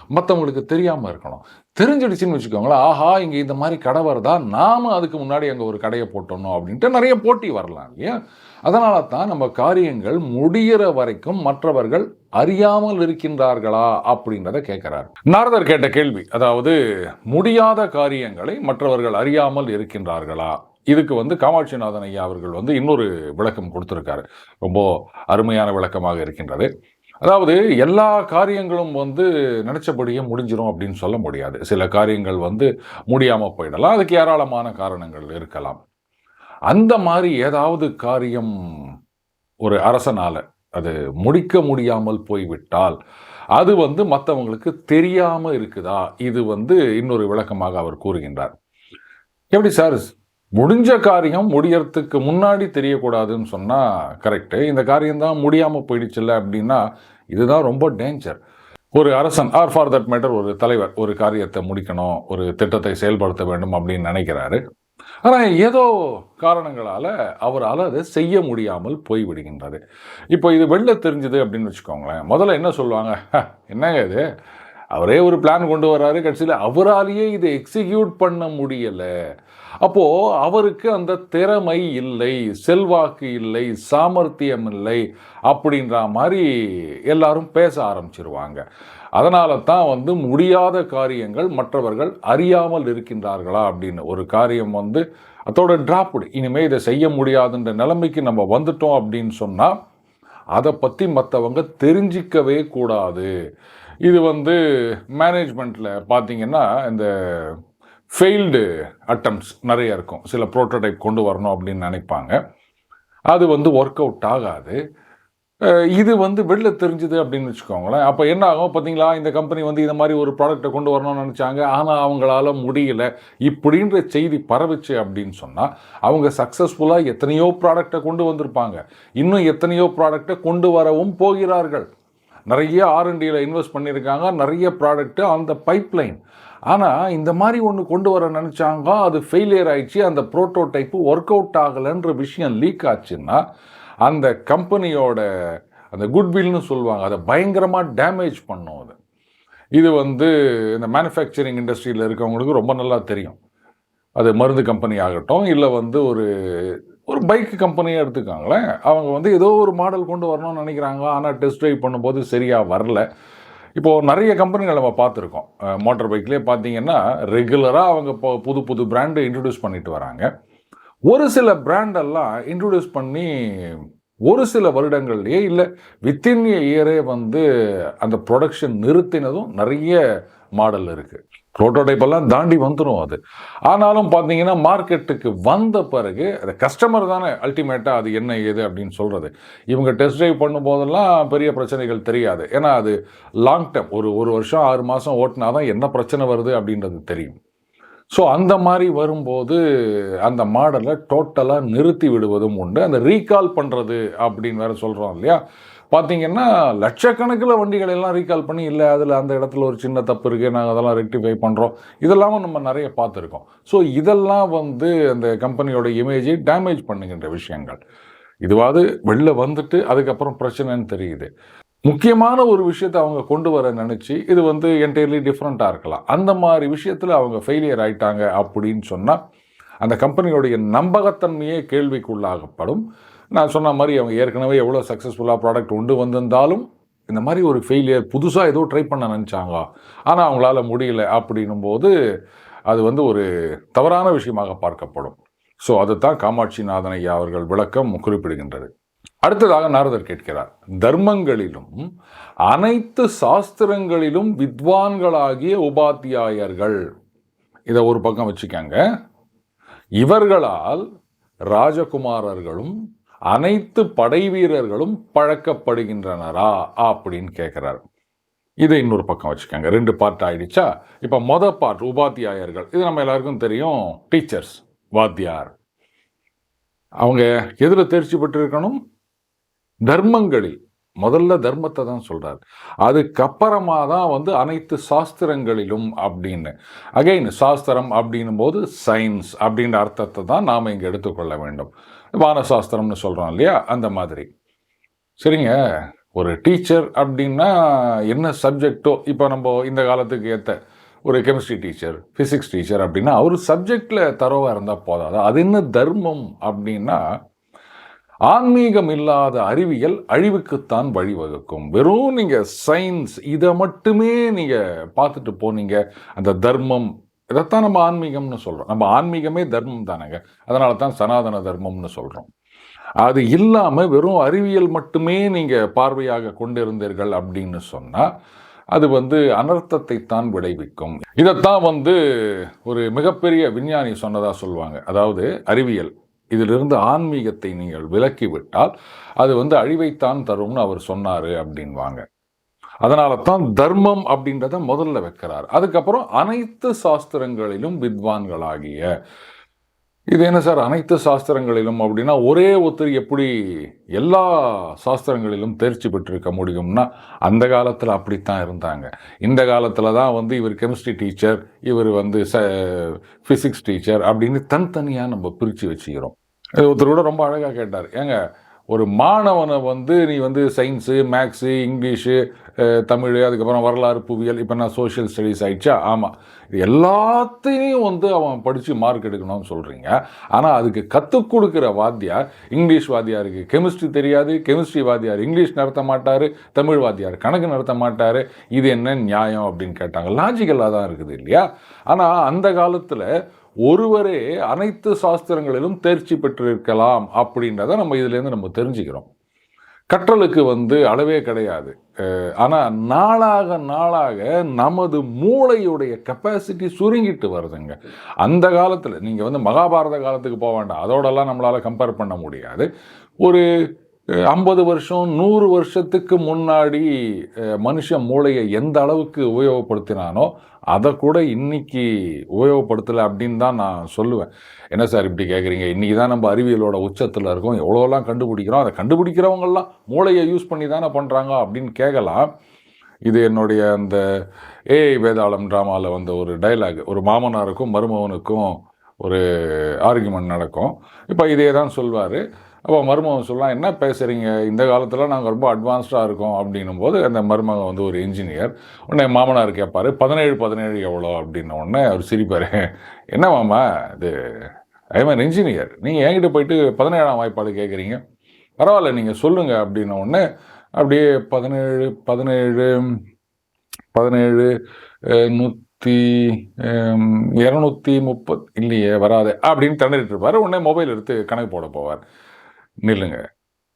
A: மற்றவங்களுக்கு தெரியாமல் இருக்கணும். தெரிஞ்சிடுச்சின்னு வச்சுக்கோங்களேன், ஆஹா இங்கே இந்த மாதிரி கடை வருதா, நாம் அதுக்கு முன்னாடி அங்கே ஒரு கடையை போட்டணும் அப்படின்ட்டு நிறைய போட்டி வரலாம் இல்லையா. அதனால தான் நம்ம காரியங்கள் முடிகிற வரைக்கும் மற்றவர்கள் அறியாமல் இருக்கின்றார்களா அப்படின்றத கேட்கிறார். நாரதர் கேட்ட கேள்வி, அதாவது முடியாத காரியங்களை மற்றவர்கள் அறியாமல் இருக்கின்றார்களா, இதுக்கு வந்து காமாட்சிநாதன் ஐயா அவர்கள் வந்து இன்னொரு விளக்கம் கொடுத்துருக்காரு. ரொம்ப அருமையான விளக்கமாக இருக்கின்றது. அதாவது எல்லா காரியங்களும் வந்து நினச்சபடியே முடிஞ்சிடும் அப்படின்னு சொல்ல முடியாது. சில காரியங்கள் வந்து முடியாமல் போயிடலாம், அதுக்கு ஏராளமான காரணங்கள் இருக்கலாம். அந்த மாதிரி ஏதாவது காரியம் ஒரு அரசனால் அது முடிக்க முடியாமல் போய்விட்டால் அது வந்து மற்றவங்களுக்கு தெரியாமல் இருக்குதா? இது வந்து இன்னொரு விளக்கமாக அவர் கூறுகின்றார். எப்படி சார், முடிஞ்ச காரியம் முடியறதுக்கு முன்னாடி தெரியக்கூடாதுன்னு சொன்னால் கரெக்டு. இந்த காரியம்தான் முடியாமல் போயிடுச்சுல்ல அப்படின்னா இதுதான் ரொம்ப டேஞ்சர். ஒரு அரசன் ஆர் ஃபார் தட் மேட்டர் ஒரு தலைவர் ஒரு காரியத்தை முடிக்கணும், ஒரு திட்டத்தை செயல்படுத்த வேண்டும் அப்படின்னு நினைக்கிறாரு. ஆனால் ஏதோ காரணங்களால் அவரால் அதை செய்ய முடியாமல் போய்விடுகின்றது. இப்போ இது வெளில தெரிஞ்சுது அப்படின்னு வச்சுக்கோங்களேன், முதல்ல என்ன சொல்லுவாங்க, என்னங்க இது, அவரே ஒரு பிளான் கொண்டு வர்றாரு, கடைசியில் அவராலேயே இதை எக்ஸிக்யூட் பண்ண முடியலை, அப்போது அவருக்கு அந்த திறமை இல்லை, செல்வாக்கு இல்லை, சாமர்த்தியம் இல்லை அப்படின்ற மாதிரி எல்லாரும் பேச ஆரம்பிச்சிருவாங்க. அதனால தான் வந்து முடியாத காரியங்கள் மற்றவர்கள் அறியாமல் இருக்கின்றார்களா அப்படின்னு ஒரு காரியம் வந்து அதோட டிராப்டு, இனிமேல் இதை செய்ய முடியாதுன்ற நிலைமைக்கு நம்ம வந்துட்டோம் அப்படின்னு சொன்னால் அதை பற்றி மற்றவங்க தெரிஞ்சிக்கவே கூடாது. இது வந்து மேனேஜ்மெண்ட்டில் பார்த்தீங்கன்னா இந்த ஃபெயில்டு அட்டம்ப்ட்ஸ் நிறைய இருக்கும். சில ப்ரோட்டோடைப் கொண்டு வரணும் அப்படின்னு நினைப்பாங்க, அது வந்து ஒர்க் அவுட் ஆகாது. இது வந்து வெளில தெரிஞ்சுது அப்படின்னு வச்சுக்கோங்களேன், அப்போ என்ன ஆகும் பார்த்தீங்களா, இந்த கம்பெனி வந்து இந்த மாதிரி ஒரு ப்ராடக்டை கொண்டு வரணும்னு நினச்சாங்க, ஆனால் அவங்களால முடியல இப்படின்ற செய்தி பரவுச்சு அப்படின்னு சொன்னால் அவங்க சக்ஸஸ்ஃபுல்லாக எத்தனையோ ப்ராடக்டை கொண்டு வந்திருப்பாங்க, இன்னும் எத்தனையோ ப்ராடக்டை கொண்டு வரவும் போகிறார்கள். நிறைய R&Dயில் இன்வெஸ்ட் பண்ணியிருக்காங்க, நிறைய ப்ராடக்ட்டு அந்த பைப்லைன். ஆனால் இந்த மாதிரி ஒன்று கொண்டு வர நினச்சாங்க, அது ஃபெயிலியர் ஆயிடுச்சு, அந்த ப்ரோட்டோடைப்பு ஒர்க் அவுட் ஆகலைன்ற விஷயம் லீக் ஆச்சுன்னா அந்த கம்பெனியோட அந்த குட்வில்னு சொல்லுவாங்க, அதை பயங்கரமாக டேமேஜ் பண்ணும். இது வந்து இந்த மேனுஃபேக்சரிங் இண்டஸ்ட்ரியில் இருக்கவங்களுக்கு ரொம்ப நல்லா தெரியும். அது மருந்து கம்பெனி ஆகட்டும், இல்லை வந்து ஒரு பைக் கம்பெனியை எடுத்துக்காங்களேன், அவங்க வந்து ஏதோ ஒரு மாடல் கொண்டு வரணும்னு நினைக்கிறாங்க, ஆனால் டெஸ்ட் ட்ரைவ் பண்ணும்போது சரியாக வரல. இப்போது நிறைய கம்பெனிகள் நம்ம பார்த்துருக்கோம். மோட்டார் பைக்லேயே பார்த்தீங்கன்னா ரெகுலராக அவங்க இப்போ புது பிராண்டு இன்ட்ரடியூஸ் பண்ணிட்டு வராங்க. ஒரு சில பிராண்டெல்லாம் இன்ட்ரடியூஸ் பண்ணி ஒரு சில வருடங்கள்லேயே இல்லை வித்தின் இயரே வந்து அந்த ப்ரொடக்ஷன் நிறுத்தினதும் நிறைய மாடல் இருக்குது. ப்ரோட்டோடைப்பெல்லாம் தாண்டி வந்துடும் அது. ஆனாலும் பார்த்தீங்கன்னா மார்க்கெட்டுக்கு வந்த பிறகு அது கஸ்டமர் தானே அல்டிமேட்டாக அது என்ன ஏது அப்படின்னு சொல்கிறது. இவங்க டெஸ்ட் ட்ரைவ் பண்ணும்போதெல்லாம் பெரிய பிரச்சனைகள் தெரியாது, ஏன்னா அது லாங் டேர்ம், ஒரு வருஷம் 6 மாதம் ஓட்டினா தான் என்ன பிரச்சனை வருது அப்படின்றது தெரியும். ஸோ அந்த மாதிரி வரும்போது அந்த மாடலை டோட்டலாக நிறுத்தி விடுவதும் உண்டு. அந்த ரீகால் பண்ணுறது அப்படின்னு வேறு சொல்கிறோம் இல்லையா, பார்த்தீங்கன்னா லட்சக்கணக்கில் வண்டிகள் எல்லாம் ரீகால் பண்ணி, இல்லை அதில் அந்த இடத்துல ஒரு சின்ன தப்பு இருக்குது, நாங்கள் அதெல்லாம் ரெக்டிஃபை பண்ணுறோம், இதெல்லாம் நம்ம நிறைய பார்த்துருக்கோம். ஸோ இதெல்லாம் வந்து அந்த கம்பெனியோட இமேஜை டேமேஜ் பண்ணுகின்ற விஷயங்கள். இதுவாது வெளில வந்துட்டு அதுக்கப்புறம் பிரச்சனைன்னு தெரியுது. முக்கியமான ஒரு விஷயத்தை அவங்க கொண்டு வர நினச்சி இது வந்து என்டையர்லி டிஃப்ரெண்ட்டாக இருக்கலாம், அந்த மாதிரி விஷயத்தில் அவங்க ஃபெயிலியர் ஆகிட்டாங்க அப்படின்னு சொன்னால் அந்த கம்பெனியோடைய நம்பகத்தன்மையே கேள்விக்குள்ளாகப்படும். நான் சொன்ன மாதிரி அவங்க ஏற்கனவே எவ்வளோ சக்ஸஸ்ஃபுல்லாக ப்ராடக்ட் கொண்டு வந்திருந்தாலும் இந்த மாதிரி ஒரு ஃபெயிலியர், புதுசாக ஏதோ ட்ரை பண்ண நினச்சாங்க ஆனால் அவங்களால முடியல அப்படின்னும் போது அது வந்து ஒரு தவறான விஷயமாக பார்க்கப்படும். ஸோ அதுதான் காமாட்சிநாதன் ஐயா அவர்கள் விளக்கம் குறிப்பிடுகின்றது. அடுத்ததாக நாரதர் கேட்கிறார், தர்மங்களிலும் அனைத்து சாஸ்திரங்களிலும் வித்வான்களாகிய உபாத்தியாயர்கள், இதை ஒரு பக்கம் வச்சுக்காங்க, இவர்களால் ராஜகுமாரர்களும் அனைத்து படை வீரர்களும் பழக்கப்படுகின்றனரா அப்படின்னு கேட்குறாரு. இதை இன்னொரு பக்கம் வச்சுக்காங்க. 2 பார்ட் ஆயிடுச்சா. இப்போ மொதல் பார்ட் உபாத்தியாயர்கள், இது நம்ம எல்லாருக்கும் தெரியும், டீச்சர்ஸ், வாத்தியார். அவங்க எதில் தேர்ச்சி பெற்றிருக்கணும், தர்மங்களில். முதல்ல தர்மத்தை தான் சொல்கிறார், அதுக்கப்புறமா தான் வந்து அனைத்து சாஸ்திரங்களிலும் அப்படின்னு. அகைன் சாஸ்திரம் அப்படின்னும் போது சயின்ஸ் அப்படின்ற அர்த்தத்தை தான் நாம் இங்கே எடுத்துக்கொள்ள வேண்டும். வானசாஸ்திரம்னு சொல்கிறோம் இல்லையா, அந்த மாதிரி. சரிங்க, ஒரு டீச்சர் அப்படின்னா என்ன சப்ஜெக்டோ, இப்போ நம்ம இந்த காலத்துக்கு ஏற்ற ஒரு கெமிஸ்ட்ரி டீச்சர், ஃபிசிக்ஸ் டீச்சர் அப்படின்னா அவர் சப்ஜெக்டில் தரவாக இருந்தால் போதாது. அது என்ன தர்மம் அப்படின்னா, ஆன்மீகம் இல்லாத அறிவியல் அழிவுக்குத்தான் வழிவகுக்கும். வெறும் நீங்கள் சயின்ஸ் இதை மட்டுமே நீங்கள் பார்த்துட்டு போனீங்க, அந்த தர்மம், இதைத்தான் நம்ம ஆன்மீகம்னு சொல்கிறோம். நம்ம ஆன்மீகமே தர்மம் தானேங்க, அதனால தான் சனாதன தர்மம்னு சொல்கிறோம். அது இல்லாமல் வெறும் அறிவியல் மட்டுமே நீங்கள் பார்வையாக கொண்டிருந்தீர்கள் அப்படின்னு சொன்னால் அது வந்து அனர்த்தத்தை தான் விளைவிக்கும். இதைத்தான் வந்து ஒரு மிகப்பெரிய விஞ்ஞானி சொன்னதாக சொல்லுவாங்க. அதாவது அறிவியல் இதிலிருந்து ஆன்மீகத்தை நீங்கள் விலக்கிவிட்டால் அது வந்து அழிவைத்தான் தரும்னு அவர் சொன்னார் அப்படின்வாங்க. அதனால தான் தர்மம் அப்படின்றத முதல்ல வைக்கிறார். அதுக்கப்புறம் அனைத்து சாஸ்திரங்களிலும் வித்வான்களாகிய. இது என்ன சார் அனைத்து சாஸ்திரங்களிலும் அப்படின்னா, ஒரே ஒருத்தர் எப்படி எல்லா சாஸ்திரங்களிலும் தேர்ச்சி பெற்றிருக்க முடியும்னா, அந்த காலத்தில் அப்படித்தான் இருந்தாங்க. இந்த காலத்தில் தான் வந்து இவர் கெமிஸ்ட்ரி டீச்சர், இவர் வந்து ஃபிசிக்ஸ் டீச்சர் அப்படின்னு தனித்தனியாக நம்ம பிரித்து வச்சுக்கிறோம். ஒருத்தர் கூட ரொம்ப அழகாக கேட்டார், ஏங்க ஒரு மாணவனை வந்து நீ வந்து சயின்ஸு, மேக்ஸு, இங்கிலீஷு, தமிழ், அதுக்கப்புறம் வரலாறு, புவியியல், இப்போ நான் சோஷியல் ஸ்டடீஸ் ஆயிடுச்சா? ஆமாம். இது எல்லாத்தையும் வந்து அவன் படித்து மார்க் எடுக்கணும்னு சொல்கிறீங்க. ஆனால் அதுக்கு கற்றுக் கொடுக்குற வாத்தியார், இங்கிலீஷ் வாத்தியாருக்கு கெமிஸ்ட்ரி தெரியாது, கெமிஸ்ட்ரி வாத்தியார் இங்கிலீஷ் நடத்த மாட்டார், தமிழ் வாத்தியார் கணக்கு நடத்த மாட்டார். இது என்ன நியாயம் அப்படின்னு கேட்டாங்க. லாஜிக்கலாக தான் இருக்குது இல்லையா? ஆனால் அந்த காலத்தில் ஒருவரே அனைத்து சாஸ்திரங்களிலும் தேர்ச்சி பெற்றிருக்கலாம் அப்படின்றத நம்ம இதுலேருந்து நம்ம தெரிஞ்சுக்கிறோம். கற்றலுக்கு வந்து அளவே கிடையாது. ஆனால் நாளாக நாளாக நமது மூளையுடைய கெப்பாசிட்டி சுருங்கிட்டு வருதுங்க. அந்த காலத்தில் நீங்கள் வந்து மகாபாரத காலத்துக்கு போக வேண்டாம், அதோடலாம் நம்மளால் கம்பேர் பண்ண முடியாது. ஒரு 50 வருஷம் 100 வருஷத்துக்கு முன்னாடி மனுஷ மூளையை எந்த அளவுக்கு உபயோகப்படுத்தினானோ அதை கூட இன்னைக்கு உபயோகப்படுத்தலை அப்படின்னு தான் நான் சொல்லுவேன். என்ன சார் இப்படி கேட்குறீங்க? இன்றைக்கி தான் நம்ம அறிவியலோட உச்சத்தில் இருக்கோம், எவ்வளோலாம் கண்டுபிடிக்கிறோம், அதை கண்டுபிடிக்கிறவங்கெல்லாம் மூளையை யூஸ் பண்ணி தானே பண்ணுறாங்க அப்படின்னு கேட்கலாம். இது என்னுடைய அந்த ஏஐ வேதாளம் ட்ராமாவில் வந்த ஒரு டைலாக். ஒரு மாமனாருக்கும் மருமகனுக்கும் ஒரு ஆர்குமெண்ட் நடக்கும். இப்போ இதே தான் சொல்வார். அப்போ மருமகன் சொல்லலாம், என்ன பேசுகிறீங்க, இந்த காலத்தில் நாங்கள் ரொம்ப அட்வான்ஸ்டாக இருக்கோம் அப்படின்னும் போது அந்த மருமகன் வந்து ஒரு இன்ஜினியர். உடனே மாமனார் கேட்பார், 17 எவ்வளோ அப்படின்ன உடனே அவர் சிரிப்பார். என்ன மாமா இது, ஐமன் இன்ஜினியர், நீங்கள் என்கிட்ட போயிட்டு 17ஆம் வாய்ப்பாடு கேட்குறீங்க, பரவாயில்ல நீங்கள் சொல்லுங்கள் அப்படின்ன உடனே அப்படியே 17 230 இல்லையே வராது அப்படின்னு திணறிட்டு இருப்பார். உடனே மொபைல் எடுத்து கணக்கு போட போவார். நில்லுங்க,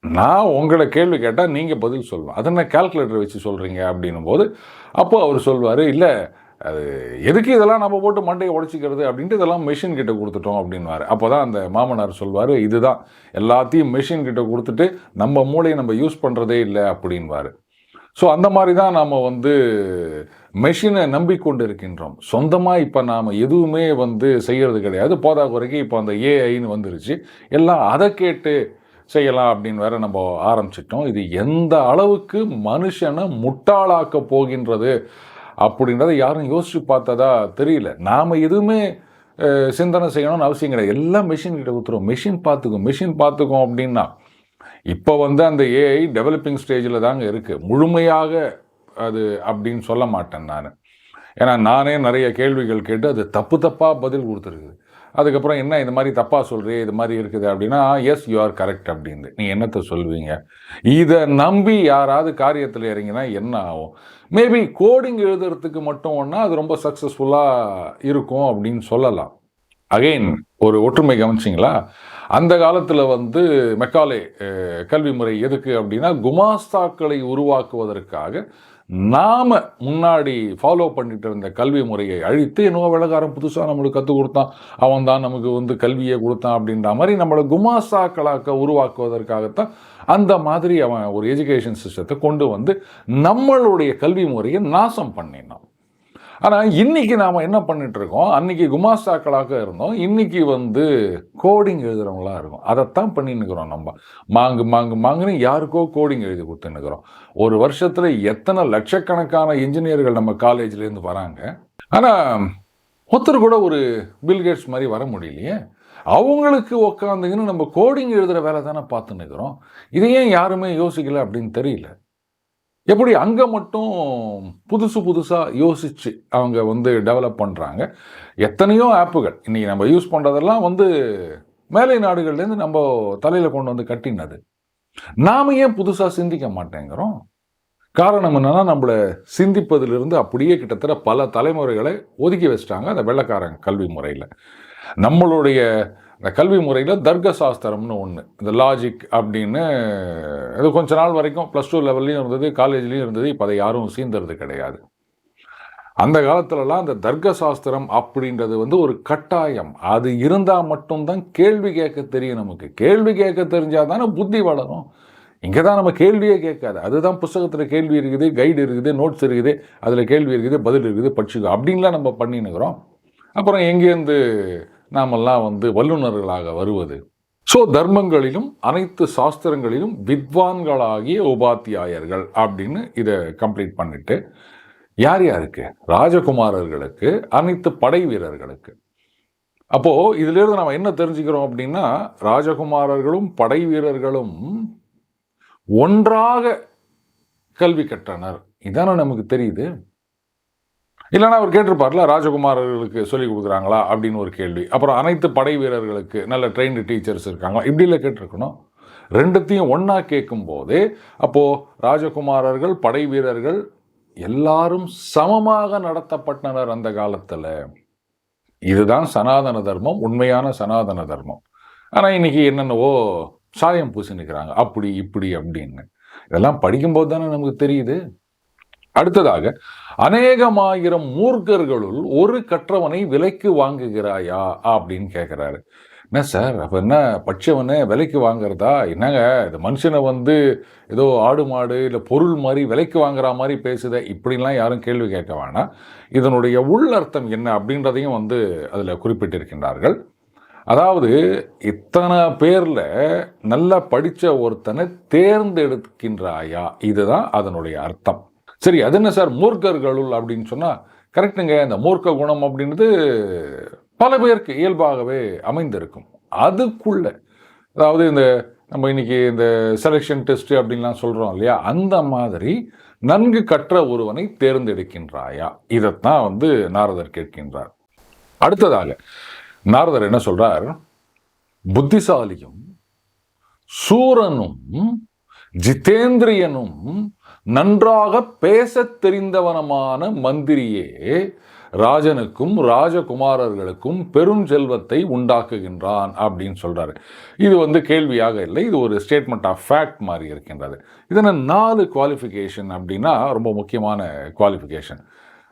A: நான் உங்களை கேள்வி கேட்டால் நீங்கள் பதில் சொல்லணும், அதை என்ன கால்குலேட்டர் வச்சு சொல்கிறீங்க அப்படின்னும் போது அப்போது அவர் சொல்வார், இல்லை அது எதுக்கு இதெல்லாம் நம்ம போட்டு மண்டையை உடச்சிக்கிறது அப்படின்ட்டு இதெல்லாம் மெஷின் கிட்ட கொடுத்துட்டோம் அப்படின்வார். அப்போ தான் அந்த மாமனார் சொல்வார், இதுதான் எல்லாத்தையும் மெஷின் கிட்ட கொடுத்துட்டு நம்ம மூளையை நம்ம யூஸ் பண்ணுறதே இல்லை அப்படின்வார். ஸோ அந்த மாதிரி தான் நாம் வந்து மெஷினை நம்பிக்கொண்டு இருக்கின்றோம். சொந்தமாக இப்போ நாம் எதுவுமே வந்து செய்கிறது கிடையாது. போதா குறைக்கு இப்போ அந்த ஏஐன்னு வந்துருச்சு, எல்லாம் அதை கேட்டு செய்யலாம் அப்படின்னு வேற நம்ம ஆரம்பிச்சிட்டோம். இது எந்த அளவுக்கு மனுஷனை முட்டாளாக்க போகின்றது அப்படின்றத யாரும் யோசிச்சு பார்த்ததா தெரியல. நாம் எதுவுமே சிந்தனை செய்யணும்னு அவசியம் கிடையாது, எல்லாம் மெஷின் கிட்ட கொடுத்துரும், மெஷின் பார்த்துக்கும் அப்படின்னா இப்போ வந்து அந்த ஏஐ டெவலப்பிங் ஸ்டேஜில் தாங்க இருக்குது. முழுமையாக அது அப்படின்னு சொல்ல மாட்டேன் நான். ஏன்னா நானே நிறைய கேள்விகள் கேட்டு அது தப்பாக பதில் கொடுத்துருக்குது. அதுக்கப்புறம் என்ன இந்த மாதிரி தப்பாக சொல்கிறே, இது மாதிரி இருக்குது அப்படின்னா, எஸ் யூ ஆர் கரெக்ட் அப்படின்னு நீங்கள் என்னத்தை சொல்வீங்க? இதை நம்பி யாராவது காரியத்தில் இறங்கினா என்ன ஆகும்? மேபி கோடிங் எழுதுறதுக்கு மட்டும் ஒன்றா அது ரொம்ப சக்ஸஸ்ஃபுல்லாக இருக்கும் அப்படின்னு சொல்லலாம். அகெயின் ஒரு ஒற்றுமை கவனிச்சிங்களா? அந்த காலத்தில் வந்து மெக்காலே கல்வி முறை எதுக்கு அப்படின்னா, குமாஸ்தாக்களை உருவாக்குவதற்காக நாம் முன்னாடி ஃபாலோ பண்ணிட்டு இருந்த கல்வி முறையை அழித்து இன்னும் வெள்ளக்காரன் புதுசாக நம்மளுக்கு கற்றுக் கொடுத்தான், அவன் தான் நமக்கு வந்து கல்வியை கொடுத்தான் அப்படின்ற மாதிரி நம்மளை குமாஸ்தாக்களாக்க உருவாக்குவதற்காகத்தான் அந்த மாதிரி அவன் ஒரு எஜுகேஷன் சிஸ்டத்தை கொண்டு வந்து நம்மளுடைய கல்வி முறையை நாசம் பண்ணினான். ஆனால் இன்றைக்கி நாம் என்ன பண்ணிகிட்ருக்கோம், அன்றைக்கி குமாஸ்தாக்களாக இருந்தோம், இன்றைக்கி வந்து கோடிங் எழுதுகிறவங்களாக இருக்கும். அதைத்தான் பண்ணின்னுக்கிறோம். நம்ம மாங்குன்னு யாருக்கோ கோடிங் எழுதி கொடுத்துன்னுக்கிறோம். ஒரு வருஷத்தில் எத்தனை லட்சக்கணக்கான இன்ஜினியர்கள் நம்ம காலேஜ்லேருந்து வராங்க. ஆனால் ஒருத்தர் கூட ஒரு பில்கேட்ஸ் மாதிரி வர முடியலையே. அவங்களுக்கு உக்காந்துங்கன்னு நம்ம கோடிங் எழுதுகிற வேலை தானே பார்த்துன்னுக்கிறோம். இதையே யாருமே யோசிக்கலை அப்படின்னு தெரியல. எப்படி அங்கே மட்டும் புதுசாக யோசித்து அவங்க வந்து டெவலப் பண்ணுறாங்க. எத்தனையோ ஆப்புகள் இன்றைக்கி நம்ம யூஸ் பண்ணுறதெல்லாம் வந்து மேலை நாடுகள்லேருந்து நம்ம தலையில் கொண்டு வந்து கட்டினது. நாம் ஏன் புதுசாக சிந்திக்க மாட்டேங்கிறோம்? காரணம் என்னென்னா, நம்மளை சிந்திப்பதிலிருந்து அப்படியே கிட்டத்தட்ட பல தலைமுறைகளை ஒதுக்கி வச்சிட்டாங்க அந்த வெள்ளைக்காரங்க கல்வி முறையில். நம்மளுடைய இந்த கல்வி முறையில் தர்க்க சாஸ்திரம்னு ஒன்று, இந்த லாஜிக் அப்படின்னு, இது கொஞ்ச நாள் வரைக்கும் +2 லெவல்லையும் இருந்தது, காலேஜ்லேயும் இருந்தது. இப்போ அதை யாரும் சீந்தறது கிடையாது. அந்த காலத்துலலாம் அந்த தர்க்க சாஸ்திரம் அப்படின்றது வந்து ஒரு கட்டாயம். அது இருந்தால் மட்டும்தான் கேள்வி கேட்க தெரியும். நமக்கு கேள்வி கேட்க தெரிஞ்சால் தானே புத்தி வளரும். இங்கே தான் நம்ம கேள்வியே கேட்காது. அதுதான் புஸ்தகத்தில் கேள்வி இருக்குது, கைடு இருக்குது, நோட்ஸ் இருக்குது, அதில் கேள்வி இருக்குது, பதில் இருக்குது, படிச்சுக்கோ அப்படின்லாம் நம்ம பண்ணினுக்கிறோம். அப்புறம் எங்கேருந்து நாமெல்லாம் வந்து வல்லுநர்களாக வருவது? ஸோ தர்மங்களிலும் அனைத்து சாஸ்திரங்களிலும் வித்வான்களாகிய உபாத்தியாயர்கள் அப்படின்னு இதை கம்ப்ளீட் பண்ணிட்டு, யார் யாருக்கு? ராஜகுமாரர்களுக்கு, அனைத்து படை வீரர்களுக்கு. அப்போ இதிலிருந்து நம்ம என்ன தெரிஞ்சுக்கிறோம் அப்படின்னா, ராஜகுமாரர்களும் படை வீரர்களும் ஒன்றாக கல்வி கற்றனர். இதானே நமக்கு தெரியுது. இல்லைன்னா அவர் கேட்டிருப்பார்ல, ராஜகுமாரர்களுக்கு சொல்லிக் கொடுக்குறாங்களா அப்படின்னு ஒரு கேள்வி. அப்புறம் அனைத்து படை வீரர்களுக்கு நல்ல ட்ரெயின்டு டீச்சர்ஸ் இருக்காங்களா, இப்படிலாம் கேட்டிருக்கணும். ரெண்டுத்தையும் ஒன்றா கேட்கும்போது அப்போது ராஜகுமாரர்கள் படை வீரர்கள் எல்லாரும் சமமாக நடத்தப்பட்டனர் அந்த காலத்தில். இதுதான் சனாதன தர்மம், உண்மையான சனாதன தர்மம். ஆனால் இன்னைக்கு என்னென்னவோ சாயம் பூசி நிற்கிறாங்க, அப்படி இப்படி அப்படின்னு. இதெல்லாம் படிக்கும்போது தானே நமக்கு தெரியுது. அடுத்ததாக, அநேகமாயிரம் மூர்க்கர்களுள் ஒரு கற்றவனை விலைக்கு வாங்குகிறாயா அப்படின்னு கேட்குறாரு. என்ன சார், அப்போ என்ன பட்சவனை விலைக்கு வாங்குறதா? என்னங்க இது மனுஷனை வந்து ஏதோ ஆடு மாடு இல்லை பொருள் மாதிரி விலைக்கு வாங்குற மாதிரி பேசுத, இப்படிலாம் யாரும் கேள்வி கேட்க வேணாம். இதனுடைய உள்ளர்த்தம் என்ன அப்படின்றதையும் வந்து அதில் குறிப்பிட்டிருக்கின்றார்கள். அதாவது இத்தனை பேரில் நல்லா படித்த ஒருத்தனை தேர்ந்தெடுக்கின்றாயா, இதுதான் அதனுடைய அர்த்தம். சரி, அது என்ன சார் மூர்க்கர்களுள் அப்படின்னு சொன்னால், கரெக்டுங்க. இந்த மூர்க்க குணம் அப்படின்றது பல பேருக்கு இயல்பாகவே அமைந்திருக்கும். அதுக்குள்ள, அதாவது இந்த நம்ம இன்னைக்கு இந்த செலெக்ஷன் டெஸ்ட் அப்படின்லாம் சொல்கிறோம் இல்லையா, அந்த மாதிரி நன்கு கற்ற ஒருவனை தேர்ந்தெடுக்கின்றாயா, இதைத்தான் வந்து நாரதர் கேட்கின்றார். அடுத்ததாக நாரதர் என்ன சொல்றார்? புத்திசாலியும் சூரனும் ஜிதேந்திரியனும் நன்றாக பேசத் தெரிந்தவனமான மந்திரியே ராஜனுக்கும் ராஜகுமாரர்களுக்கும் பெருஞ்செல்வத்தை உண்டாக்குகின்றான் அப்படின்னு சொல்றாரு. இது வந்து கேள்வியாக இல்லை, இது ஒரு ஸ்டேட்மெண்ட் ஆஃப் ஃபேக்ட் மாதிரி இருக்கின்றது. இதனால் 4 குவாலிஃபிகேஷன் அப்படின்னா ரொம்ப முக்கியமான குவாலிஃபிகேஷன்.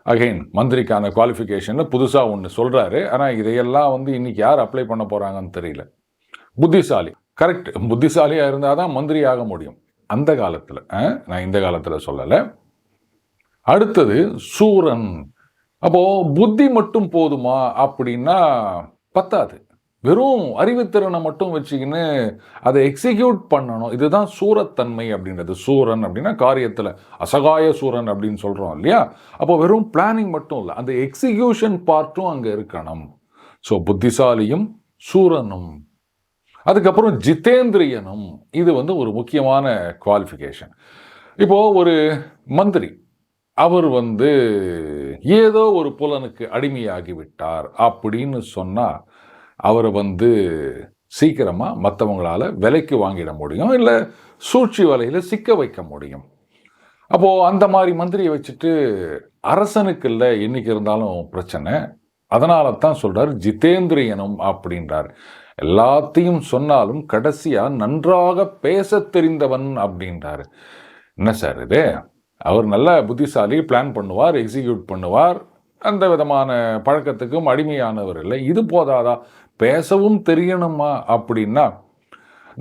A: அகைன் மந்திரிக்கான குவாலிஃபிகேஷன் புதுசாக ஒன்று சொல்றாரு. ஆனால் இதையெல்லாம் வந்து இன்னைக்கு யார் அப்ளை பண்ண போறாங்கன்னு தெரியல. புத்திசாலி, கரெக்ட். புத்திசாலியாக இருந்தால் தான் மந்திரி ஆக முடியும் அந்த காலத்தில். நான் இந்த காலத்தில் சொல்லலை. அடுத்தது சூரன். அப்போ புத்தி மட்டும் போதுமா அப்படின்னா பத்தாது. வெறும் அறிவுத்திறனை மட்டும் வச்சுக்கின்னு அதை எக்ஸிக்யூட் பண்ணணும். இதுதான் சூரத்தன்மை அப்படின்றது. சூரன் அப்படின்னா காரியத்தில் அசகாய சூரன் அப்படின்னு சொல்கிறோம் இல்லையா. அப்போ வெறும் பிளானிங் மட்டும் இல்லை, அந்த எக்ஸிக்யூஷன் பார்ட்டும் அங்கே இருக்கணும். ஸோ புத்திசாலியும் சூரனும், அதுக்கப்புறம் ஜிதேந்திரியனும், இது வந்து ஒரு முக்கியமான குவாலிஃபிகேஷன். இப்போது ஒரு மந்திரி, அவர் வந்து ஏதோ ஒரு புலனுக்கு அடிமையாகிவிட்டார் அப்படின்னு சொன்னால் அவரை வந்து சீக்கிரமாக மற்றவங்களால் விலைக்கு வாங்கிட முடியும், இல்லை சூழ்ச்சி வலையில் சிக்க வைக்க முடியும். அப்போது அந்த மாதிரி மந்திரியை வச்சுட்டு அரசனுக்கு இல்லை என்னைக்கு இருந்தாலும் பிரச்சனை. அதனால தான் சொல்கிறார் ஜிதேந்திரியனும் அப்படின்றார். எல்லாத்தையும் சொன்னாலும் கடைசியாக நன்றாக பேச தெரிந்தவன் அப்படின்றாரு. என்ன சார் இது? அவர் நல்ல புத்திசாலி, பிளான் பண்ணுவார், எக்ஸிக்யூட் பண்ணுவார், அந்த விதமான பழக்கத்துக்கும் அடிமையானவர் இல்லை. இது போதாதா, பேசவும் தெரியணுமா அப்படின்னா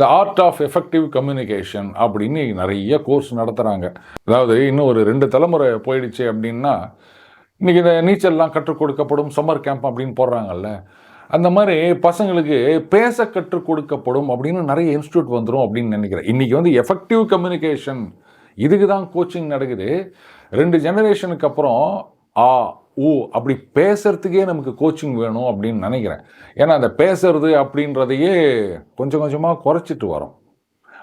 A: the art of effective communication அப்படின்னு நிறைய கோர்ஸ் நடத்துகிறாங்க. அதாவது இன்னும் ஒரு 2 தலைமுறை போயிடுச்சு அப்படின்னா இன்றைக்கி இந்த நீச்சல்லாம் கற்றுக் கொடுக்கப்படும் சம்மர் கேம்ப் அப்படின்னு போடுறாங்கல்ல, அந்த மாதிரி பசங்களுக்கு பேச கற்றுக் கொடுக்கப்படும் அப்படின்னு நிறைய இன்ஸ்டியூட் வந்துடும் அப்படின்னு நினைக்கிறேன். இன்றைக்கி வந்து எஃபெக்டிவ் கம்யூனிகேஷன், இதுக்கு தான் கோச்சிங் நடக்குது. 2 ஜெனரேஷனுக்கு அப்புறம் ஆ ஊ அப்படி பேசுறதுக்கே நமக்கு கோச்சிங் வேணும் அப்படின்னு நினைக்கிறேன். ஏன்னா அந்த பேசுறது அப்படின்றதையே கொஞ்சம் கொஞ்சமாக குறைச்சிட்டு வரோம்.